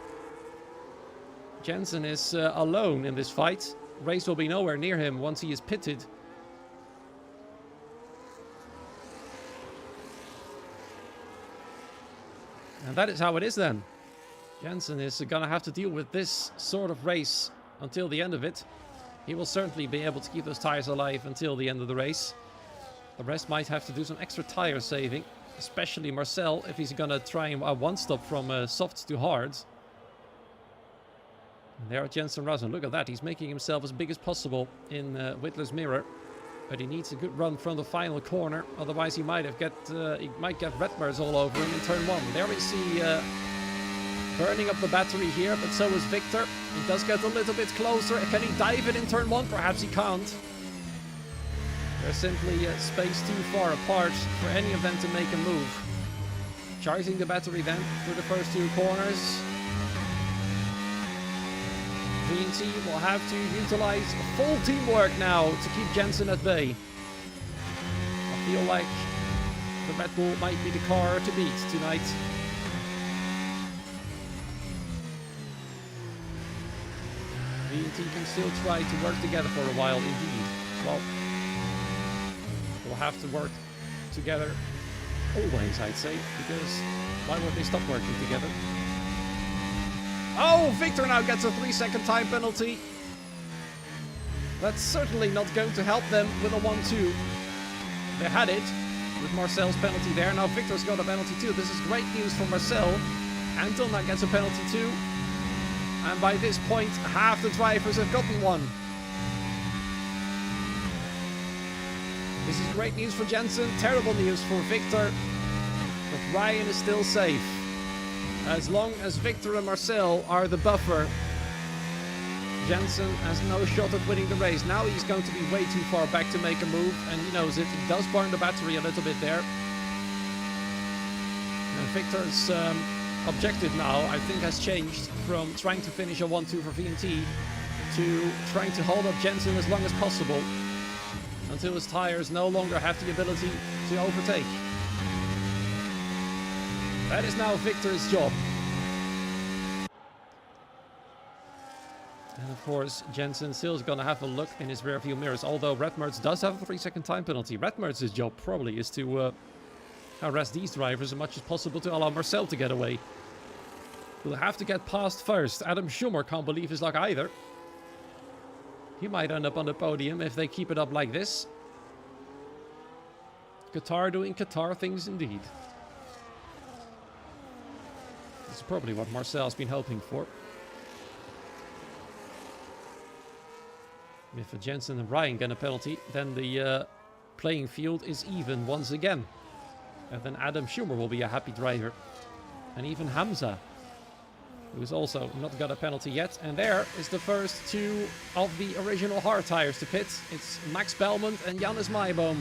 Jensen is alone in this fight. Race will be nowhere near him once he is pitted. And that is how it is then. Jensen is going to have to deal with this sort of race until the end of it. He will certainly be able to keep those tires alive until the end of the race. The rest might have to do some extra tire saving, especially Marcel if he's going to try and one-stop from softs to hards. And there Jensen Rosen, look at that, he's making himself as big as possible in Whittler's mirror. But he needs a good run from the final corner, otherwise he might get Redmers all over him in turn 1. There we see burning up the battery here, but so is Victor. He does get a little bit closer. Can he dive it in turn 1? Perhaps he can't. They're simply spaced too far apart for any of them to make a move. Charging the battery then through the first 2 corners. VNT will have to utilize full teamwork now to keep Jensen at bay. I feel like the Red Bull might be the car to beat tonight. VNT can still try to work together for a while indeed. Well, we'll have to work together always, I'd say, because why would they stop working together? Oh, Victor now gets a 3-second time penalty. That's certainly not going to help them with a 1-2. They had it with Marcel's penalty there. Now Victor's got a penalty too. This is great news for Marcel. Anton now gets a penalty too. And by this point, half the drivers have gotten one. This is great news for Jensen. Terrible news for Victor. But Ryan is still safe. As long as Victor and Marcel are the buffer, Jensen has no shot at winning the race. Now he's going to be way too far back to make a move, and he knows it. He does burn the battery a little bit there. And Victor's objective now, I think, has changed from trying to finish a 1-2 for VMT to trying to hold up Jensen as long as possible until his tires no longer have the ability to overtake. That is now Victor's job. And of course, Jensen still is going to have a look in his rearview mirrors, although Redmertz does have a 3-second time penalty. Redmertz's job probably is to harass these drivers as much as possible to allow Marcel to get away. He'll have to get past first. Adam Schumer can't believe his luck either. He might end up on the podium if they keep it up like this. Qatar doing Qatar things indeed. This is probably what Marcel's been hoping for. If Jensen and Ryan get a penalty, then the playing field is even once again. And then Adam Schumer will be a happy driver. And even Hamza, who's also not got a penalty yet. And there is the first two of the original hard tires to pit. It's Max Belmont and Jannes Maiboom.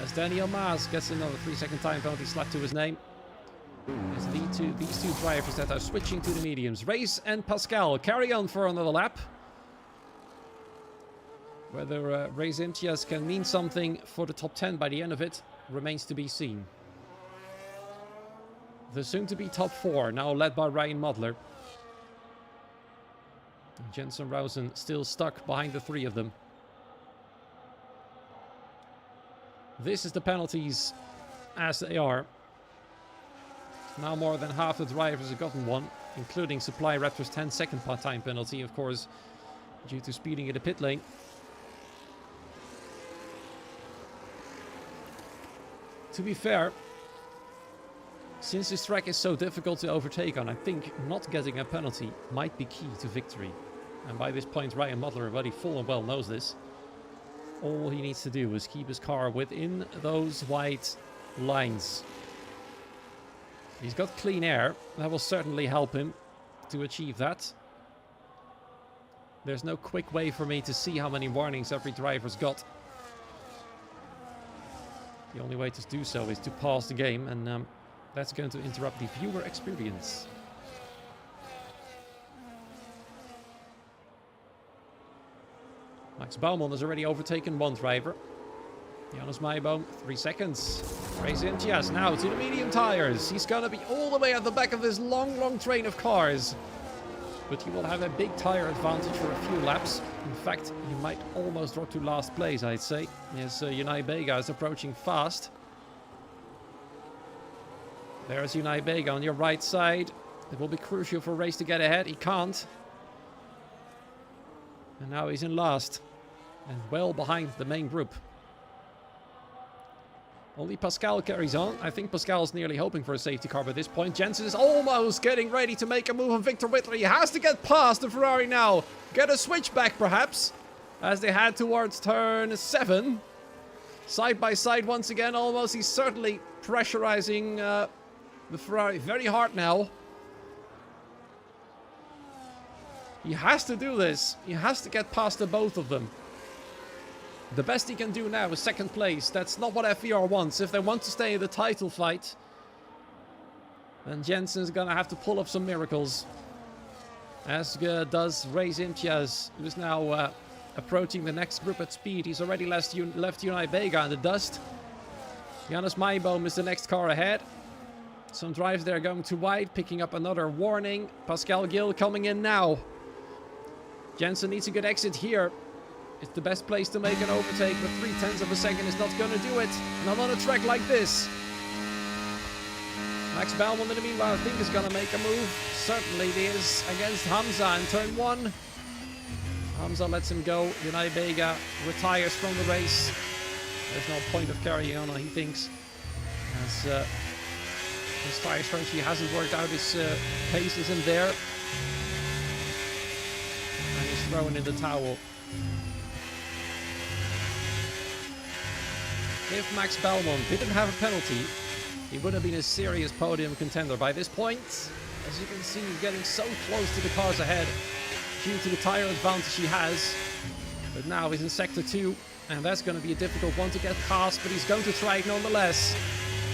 As Daniel Maas gets another 3-second time penalty slapped to his name. It's these two drivers that are switching to the mediums. Reyes and Pascal carry on for another lap. Whether Reyes Imtiaz can mean something for the top 10 by the end of it remains to be seen. The soon-to-be top 4, now led by Ryan Modler. Jensen Rausen still stuck behind the 3 of them. This is the penalties as they are. Now more than half the drivers have gotten one, including Supply Raptor's 10-second time penalty, of course, due to speeding in the pit lane. To be fair, since this track is so difficult to overtake on, I think not getting a penalty might be key to victory. And by this point, Ryan Modler already full and well knows this. All he needs to do is keep his car within those white lines. He's got clean air. That will certainly help him to achieve that. There's no quick way for me to see how many warnings every driver's got. The only way to do so is to pause the game, and that's going to interrupt the viewer experience. Max Baumann has already overtaken one driver. Jannes Maiboom, 3 seconds. Reyes Imtiaz now to the medium tires. He's going to be all the way at the back of this long train of cars. But he will have a big tire advantage for a few laps. In fact, he might almost drop to last place, I'd say. Yes, Unai Bega is approaching fast. There's Unai Bega on your right side. It will be crucial for Reyes to get ahead. He can't. And now he's in last. And well behind the main group. Only Pascal carries on. I think Pascal's nearly hoping for a safety car by this point. Jensen is almost getting ready to make a move on Victor Whittler. He has to get past the Ferrari now. Get a switchback perhaps. As they head towards turn 7. Side by side once again almost. He's certainly pressurizing the Ferrari very hard now. He has to do this. He has to get past the both of them. The best he can do now is second place. That's not what FVR wants. If they want to stay in the title fight, then Jensen's gonna have to pull up some miracles. As does Reyes Imtiaz, who's now approaching the next group at speed. He's already left Unai Bega in the dust. Jannes Maiboom is the next car ahead. Some drives there going too wide, picking up another warning. Pascal Gill coming in now. Jensen needs a good exit here. It's the best place to make an overtake, but 0.3 of a second is not going to do it. Not on a track like this. Max Belmont, in the meanwhile, I think is going to make a move. Certainly he is against Hamza in turn 1. Hamza lets him go. Unai Bega retires from the race. There's no point of carrying on, he thinks. As his tire strategy hasn't worked out, his pace isn't there. And he's throwing in the towel. If Max Belmont didn't have a penalty, he would have been a serious podium contender by this point. As you can see, he's getting so close to the cars ahead. due to the tire advantage he has. But now he's in sector 2, and that's going to be a difficult one to get past, but he's going to try it nonetheless.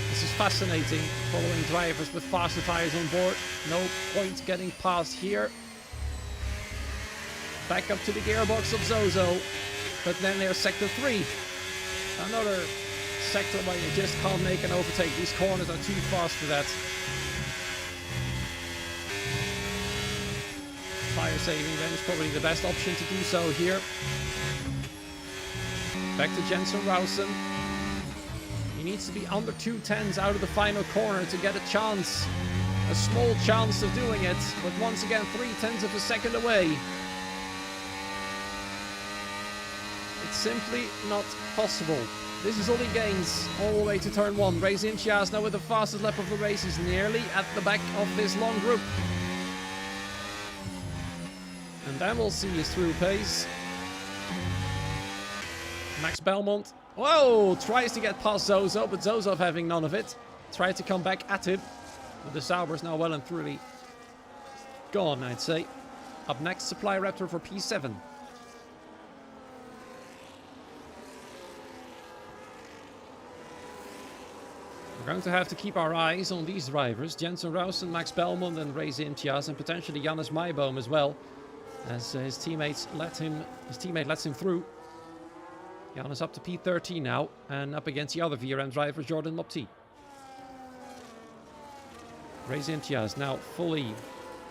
This is fascinating, following drivers with faster tires on board. No point getting past here. Back up to the gearbox of Zozo, but then there's sector 3. Another sector where you just can't make an overtake. These corners are too fast for that. Tire saving then is probably the best option to do so here. Back to Jensen Rausen. He needs to be under 2/10s out of the final corner to get a chance. A small chance of doing it, but once again 3/10 of a second away. It's simply not possible. This is all he gains all the way to turn 1. Racing Imtiaz now with the fastest lap of the race. He's nearly at the back of this long group. And then we'll see his through pace. Max Belmont, whoa, tries to get past Zozo, but Zozo having none of it. Tried to come back at him, but the Sauber is now well and truly gone, I'd say. Up next, Supply Raptor for P7. We're going to have to keep our eyes on these drivers. Jensen Rausen, Max Belmont and Reza Imtiaz, and potentially Jannes Maiboom as well, as his teammate lets him through. Jannes up to P13 now, and up against the other VRM driver, Jordan Mopti. Reza Imtiaz now fully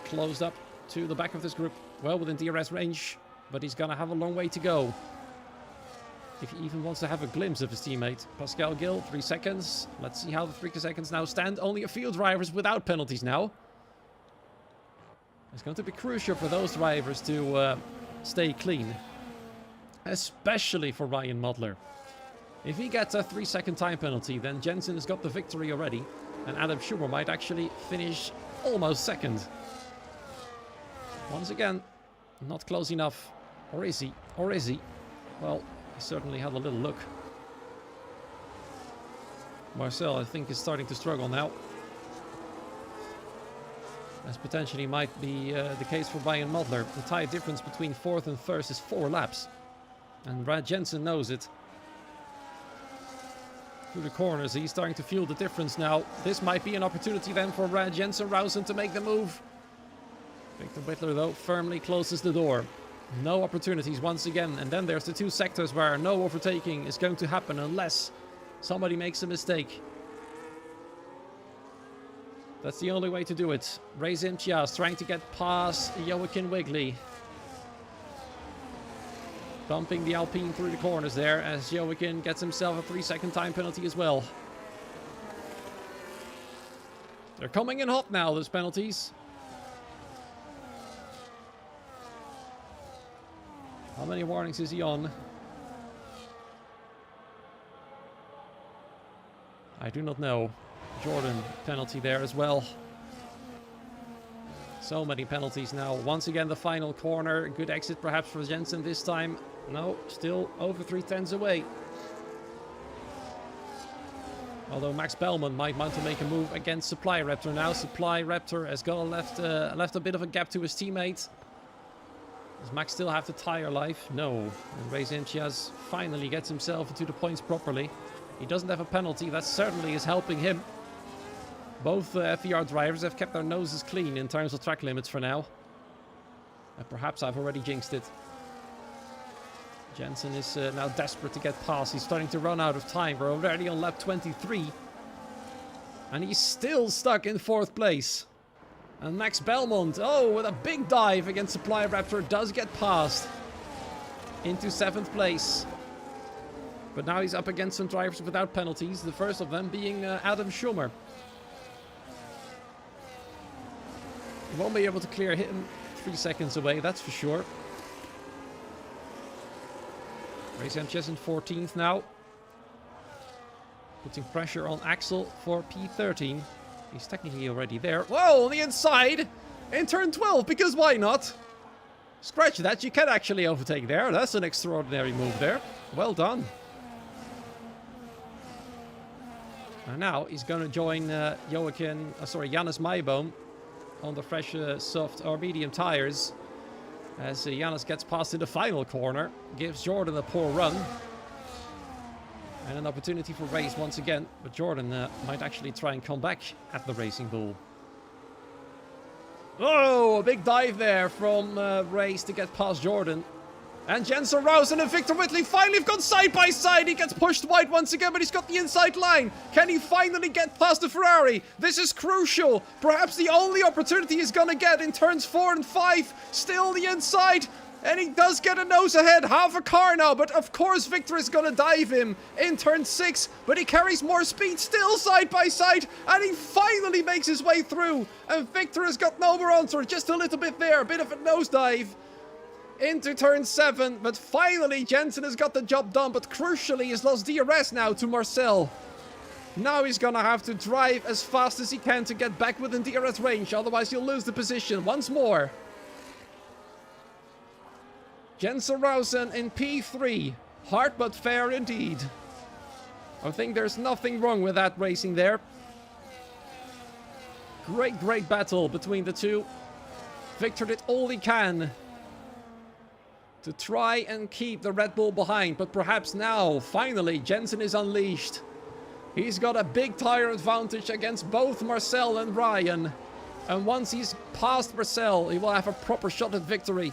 closed up to the back of this group, well within DRS range, but he's gonna have a long way to go if he even wants to have a glimpse of his teammate. Pascal Gill, 3 seconds. Let's see how the 3 seconds now stand. Only a few drivers without penalties now. It's going to be crucial for those drivers to stay clean. Especially for Ryan Modler. If he gets a 3-second time penalty, then Jensen has got the victory already. And Adam Schumer might actually finish almost second. Once again, not close enough. Or is he? Or is he? Well, he certainly had a little look. Marcel, I think, is starting to struggle now. As potentially might be the case for Ryan Modler. The tire difference between 4th and 1st is 4 laps. And Brad Jensen knows it. Through the corners, he's starting to feel the difference now. This might be an opportunity then for Brad Jensen Rausen to make the move. Victor Whittler, though, firmly closes the door. No opportunities once again. And then there's the 2 sectors where no overtaking is going to happen unless somebody makes a mistake. That's the only way to do it. Reza Imtiaz trying to get past Joaquin Wigley. Bumping the Alpine through the corners there as Joaquin gets himself a 3-second time penalty as well. They're coming in hot now, those penalties. How many warnings is he on? I do not know. Jordan penalty there as well. So many penalties now. Once again, the final corner. Good exit perhaps for Jensen this time. No, still over 3/10 away. Although Max Belmont might want to make a move against Supply Raptor now. Supply Raptor has got left a bit of a gap to his teammate. Does Max still have the tire life? No. And Reza Imtiaz finally gets himself into the points properly. He doesn't have a penalty. That certainly is helping him. Both FVR drivers have kept their noses clean in terms of track limits for now. And perhaps I've already jinxed it. Jensen is now desperate to get past. He's starting to run out of time. We're already on lap 23. And he's still stuck in 4th place. And Max Belmont, oh, with a big dive against Supply Raptor, does get past into 7th place. But now he's up against some drivers without penalties. The first of them being Adam Schumer. He won't be able to clear him 3 seconds away, that's for sure. Ray Sanchez in 14th now. Putting pressure on Axel for P13. He's technically already there. Whoa, on the inside! In turn 12, because why not? Scratch that, you can actually overtake there. That's an extraordinary move there. Well done. And now he's going to join Jannes Maiboom on the fresh, soft or medium tires. As Giannis gets past in the final corner, gives Jordan a poor run. And an opportunity for race once again, but Jordan might actually try and come back at the Racing Bull. Oh, a big dive there from Race to get past Jordan. And Jensen Rausen and Victor Whitley finally have gone side by side. He gets pushed wide once again, but he's got the inside line. Can he finally get past the Ferrari? This is crucial. Perhaps the only opportunity he's going to get in turns 4 and 5. Still the inside. And he does get a nose ahead, half a car now, but of course Victor is going to dive him in turn 6, but he carries more speed still side by side, and he finally makes his way through, and Victor has got no more answer, just a little bit there, a bit of a nosedive into turn 7, but finally Jensen has got the job done, but crucially he's lost DRS now to Marcel. Now he's going to have to drive as fast as he can to get back within DRS range, otherwise he'll lose the position once more. Jensen Rausen in P3. Hard but fair indeed. I think there's nothing wrong with that racing there. Great battle between the two. Victor did all he can to try and keep the Red Bull behind, but perhaps now, finally, Jensen is unleashed. He's got a big tire advantage against both Marcel and Ryan. And once he's past Marcel, he will have a proper shot at victory.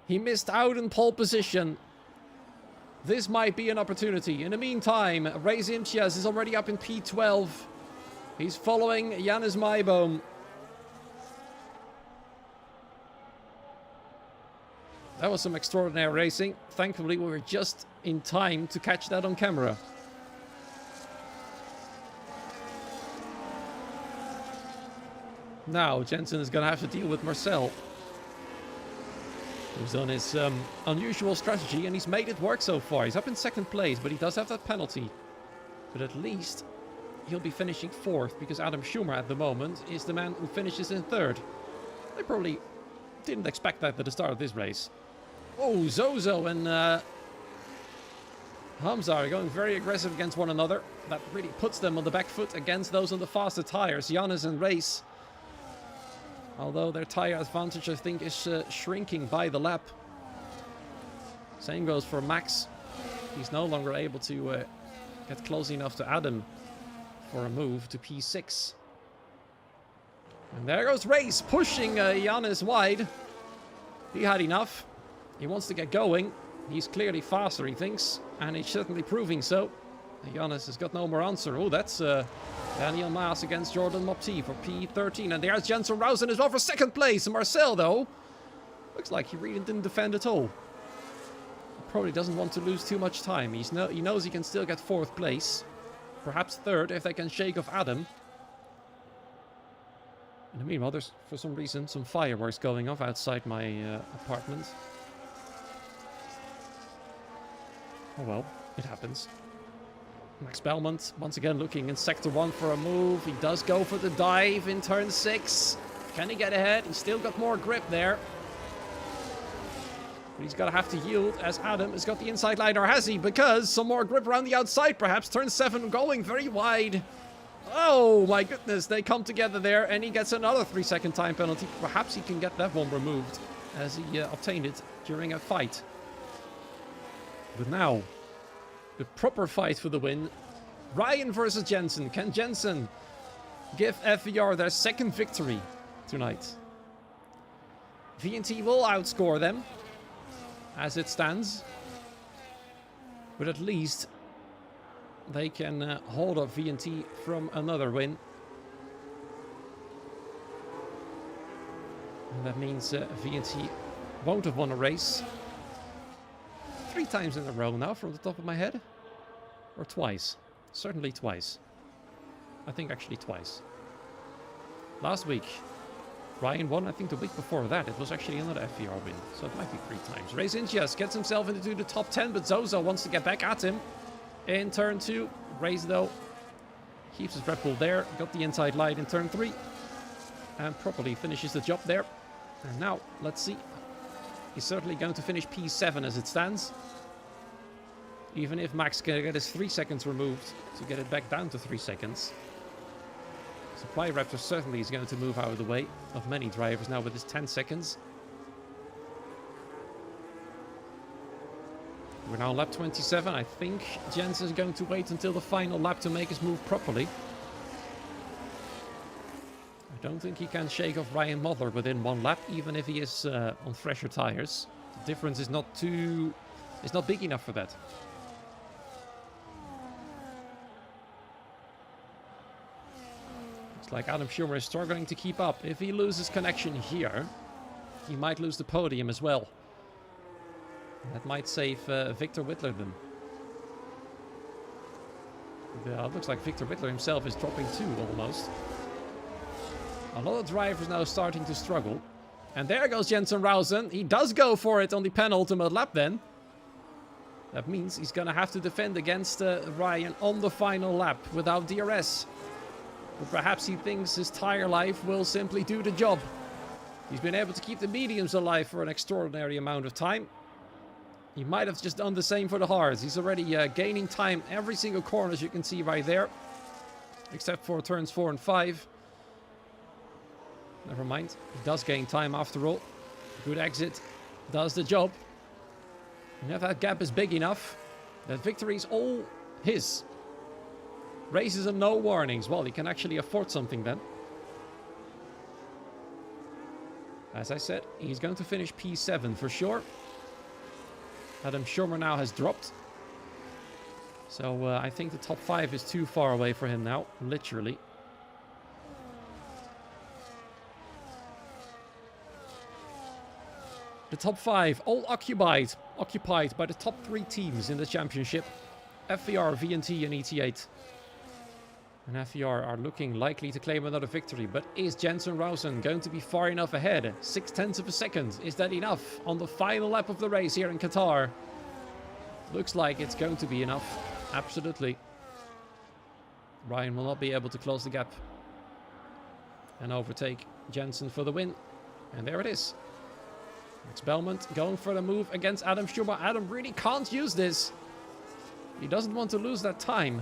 He missed out in pole position. This might be an opportunity. In the meantime, Ray Imtiaz is already up in P12. He's following Janus Maiboom. That was some extraordinary racing. Thankfully, we were just in time to catch that on camera. Now, Jensen is going to have to deal with Marcel. He's done his unusual strategy, and he's made it work so far. He's up in 2nd place, but he does have that penalty. But at least he'll be finishing 4th, because Adam Schumer at the moment is the man who finishes in 3rd. They probably didn't expect that at the start of this race. Oh, Zozo and Hamza are going very aggressive against one another. That really puts them on the back foot against those on the faster tires, Giannis and Race. Although their tire advantage, I think, is shrinking by the lap. Same goes for Max. He's no longer able to get close enough to Adam for a move to P6. And there goes Race, pushing Giannis wide. He had enough. He wants to get going. He's clearly faster, he thinks. And he's certainly proving so. Giannis has got no more answer. Oh, that's Daniel Maas against Jordan Mopti for P13. And there's Jensen Rausen as well for 2nd place. And Marcel, though, looks like he really didn't defend at all. He probably doesn't want to lose too much time. He knows he can still get 4th place. Perhaps 3rd if they can shake off Adam. In the meanwhile, there's, for some reason, some fireworks going off outside my apartment. Oh well, it happens. Max Belmont, once again looking in Sector 1 for a move. He does go for the dive in turn 6. Can he get ahead? He's still got more grip there. But he's going to have to yield as Adam has got the inside line. Or has he? Because some more grip around the outside perhaps. Turn 7 going very wide. Oh my goodness, they come together there. And he gets another 3-second time penalty. Perhaps he can get that one removed as he obtained it during a fight. But now, the proper fight for the win. Ryan versus Jensen. Can Jensen give FVR their 2nd victory tonight? VNT will outscore them as it stands. But at least they can hold up VNT from another win. And that means VNT won't have won a race 3 times in a row now from the top of my head. Or twice. Certainly twice. I think actually twice. Last week, Ryan won. I think the week before that, it was actually another FVR win. So it might be 3 times. Ray Inchias gets himself into the top 10, but Zozo wants to get back at him in turn 2. Race, though, keeps his Red Bull there. Got the inside line in turn 3. And properly finishes the job there. And now, let's see. He's certainly going to finish P7 as it stands. Even if Max can get his 3 seconds removed to get it back down to 3 seconds. Supply Raptor certainly is going to move out of the way of many drivers now with his 10 seconds. We're now on lap 27. I think Jens is going to wait until the final lap to make his move properly. I don't think he can shake off Ryan Mottler within one lap, even if he is on fresher tires. The difference is not big enough for that. Looks like Adam Schumer is struggling to keep up. If he loses connection here, he might lose the podium as well. That might save Victor Whittler then. It looks like Victor Whittler himself is dropping too, almost. A lot of drivers now starting to struggle. And there goes Jensen Rausen. He does go for it on the penultimate lap then. That means he's going to have to defend against Ryan on the final lap without DRS. But perhaps he thinks his tire life will simply do the job. He's been able to keep the mediums alive for an extraordinary amount of time. He might have just done the same for the hards. He's already gaining time every single corner, as you can see right there. Except for turns 4 and 5. Never mind. He does gain time after all. Good exit. Does the job. And if that gap is big enough, that victory is all his. Races and no warnings. Well, he can actually afford something then. As I said, he's going to finish P7 for sure. Adam Schumer now has dropped. So I think the top 5 is too far away for him now, literally. The top 5 all occupied by the top 3 teams in the championship. FVR, VNT and ET8. And FVR are looking likely to claim another victory. But is Jensen Rausen going to be far enough ahead? 0.6 of a second. Is that enough on the final lap of the race here in Qatar? Looks like it's going to be enough. Absolutely. Ryan will not be able to close the gap and overtake Jensen for the win. And there it is. Max Belmont going for the move against Adam Schumer. Adam really can't use this. He doesn't want to lose that time.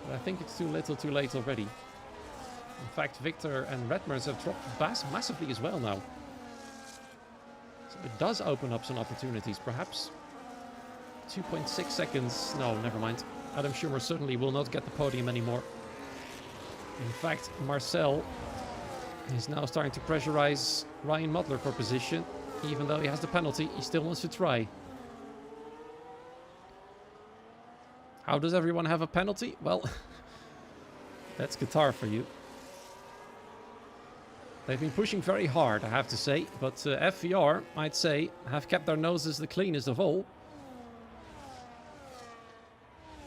But I think it's too little too late already. In fact, Victor and Redmers have dropped massively as well now. So it does open up some opportunities, perhaps. 2.6 seconds. No, never mind. Adam Schumer certainly will not get the podium anymore. In fact, Marcel is now starting to pressurize Ryan Mottler for position. Even though he has the penalty, he still wants to try. How does everyone have a penalty? Well, that's Qatar for you. They've been pushing very hard, I have to say. But FVR, I'd say, have kept their noses the cleanest of all.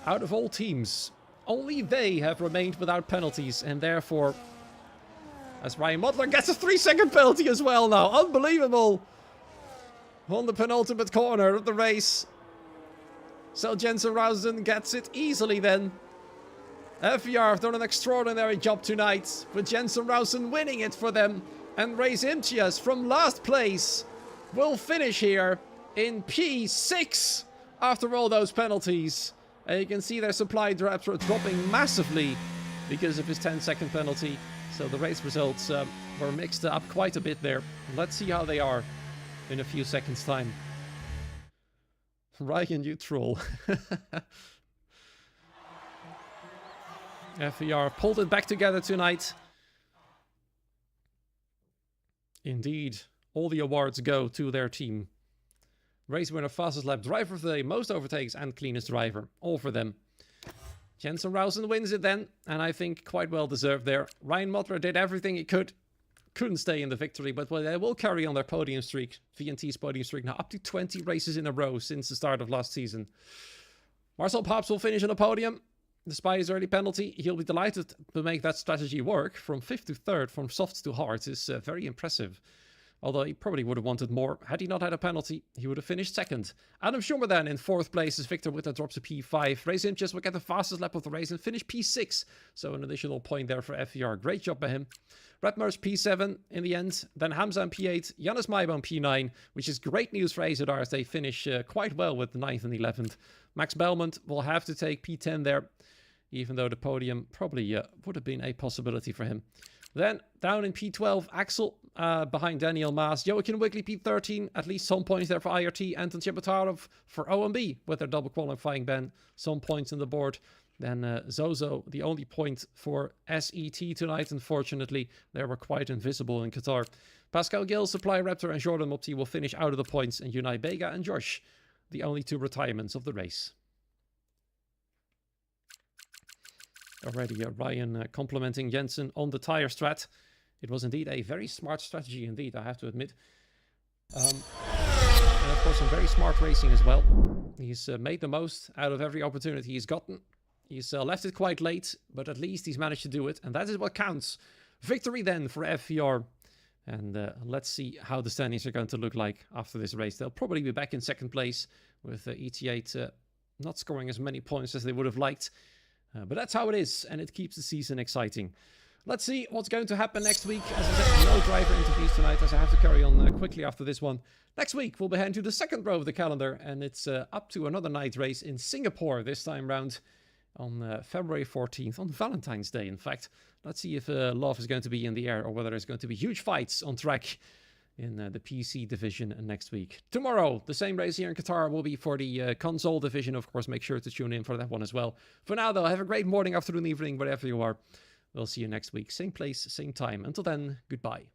Out of all teams, only they have remained without penalties. And therefore, as Ryan Mottler gets a 3-second penalty as well now. Unbelievable. On the penultimate corner of the race. So Jensen Rausen gets it easily then. FVR have done an extraordinary job tonight, with Jensen Rausen winning it for them. And Reis Imtiaz from last place will finish here in P6 after all those penalties. And you can see their supply drops are dropping massively because of his 10-second penalty. So the race results were mixed up quite a bit there. Let's see how they are in a few seconds' time. Ryan, you troll. FVR pulled it back together tonight. Indeed, all the awards go to their team. Race winner, fastest lap, driver of the day, most overtakes and cleanest driver. All for them. Jensen Rausen wins it then, and I think quite well deserved there. Ryan Mottler did everything he could. Couldn't stay in the victory, but they will carry on their podium streak. VNT's podium streak now up to 20 races in a row since the start of last season. Marcel Paps will finish on the podium. Despite his early penalty, he'll be delighted to make that strategy work. From 5th to 3rd, from softs to hards is very impressive. Although he probably would have wanted more. Had he not had a penalty, he would have finished 2nd. Adam Schumer then in 4th place as Victor Whittler drops to P5. Reis Imtiaz will get the fastest lap of the race and finish P6. So an additional point there for FVR. Great job by him. Redmers P7 in the end. Then Hamza on P8. Jannes Maibo on P9. Which is great news for AZR as they finish quite well with the 9th and 11th. Max Belmont will have to take P10 there. Even though the podium probably would have been a possibility for him. Then down in P12, Axel behind Daniel Maas. Joakim Wigley P13, at least some points there for IRT. Anton Chebatarov for OMB with their double qualifying ban. Some points on the board. Then Zozo, the only point for SET tonight, unfortunately. They were quite invisible in Qatar. Pascal Gill, Supply Raptor, and Jordan Mopti will finish out of the points. And Unai Bega and Josh, the only 2 retirements of the race. Already Ryan complimenting Jensen on the tire strat. It was indeed a very smart strategy indeed, I have to admit. And of course some very smart racing as well. He's made the most out of every opportunity he's gotten. He's left it quite late, but at least he's managed to do it. And that is what counts. Victory then for FVR. And let's see how the standings are going to look like after this race. They'll probably be back in second place with ET8 not scoring as many points as they would have liked. But that's how it is, and it keeps the season exciting. Let's see what's going to happen next week. As I said, no driver interviews tonight, as I have to carry on quickly after this one. Next week, we'll be heading to the second row of the calendar, and it's up to another night race in Singapore this time round on February 14th, on Valentine's Day, in fact. Let's see if love is going to be in the air, or whether there's going to be huge fights on track in the PC division next week. Tomorrow, the same race here in Qatar will be for the console division. Of course, make sure to tune in for that one as well. For now, though, have a great morning, afternoon, evening, wherever you are. We'll see you next week. Same place, same time. Until then, goodbye.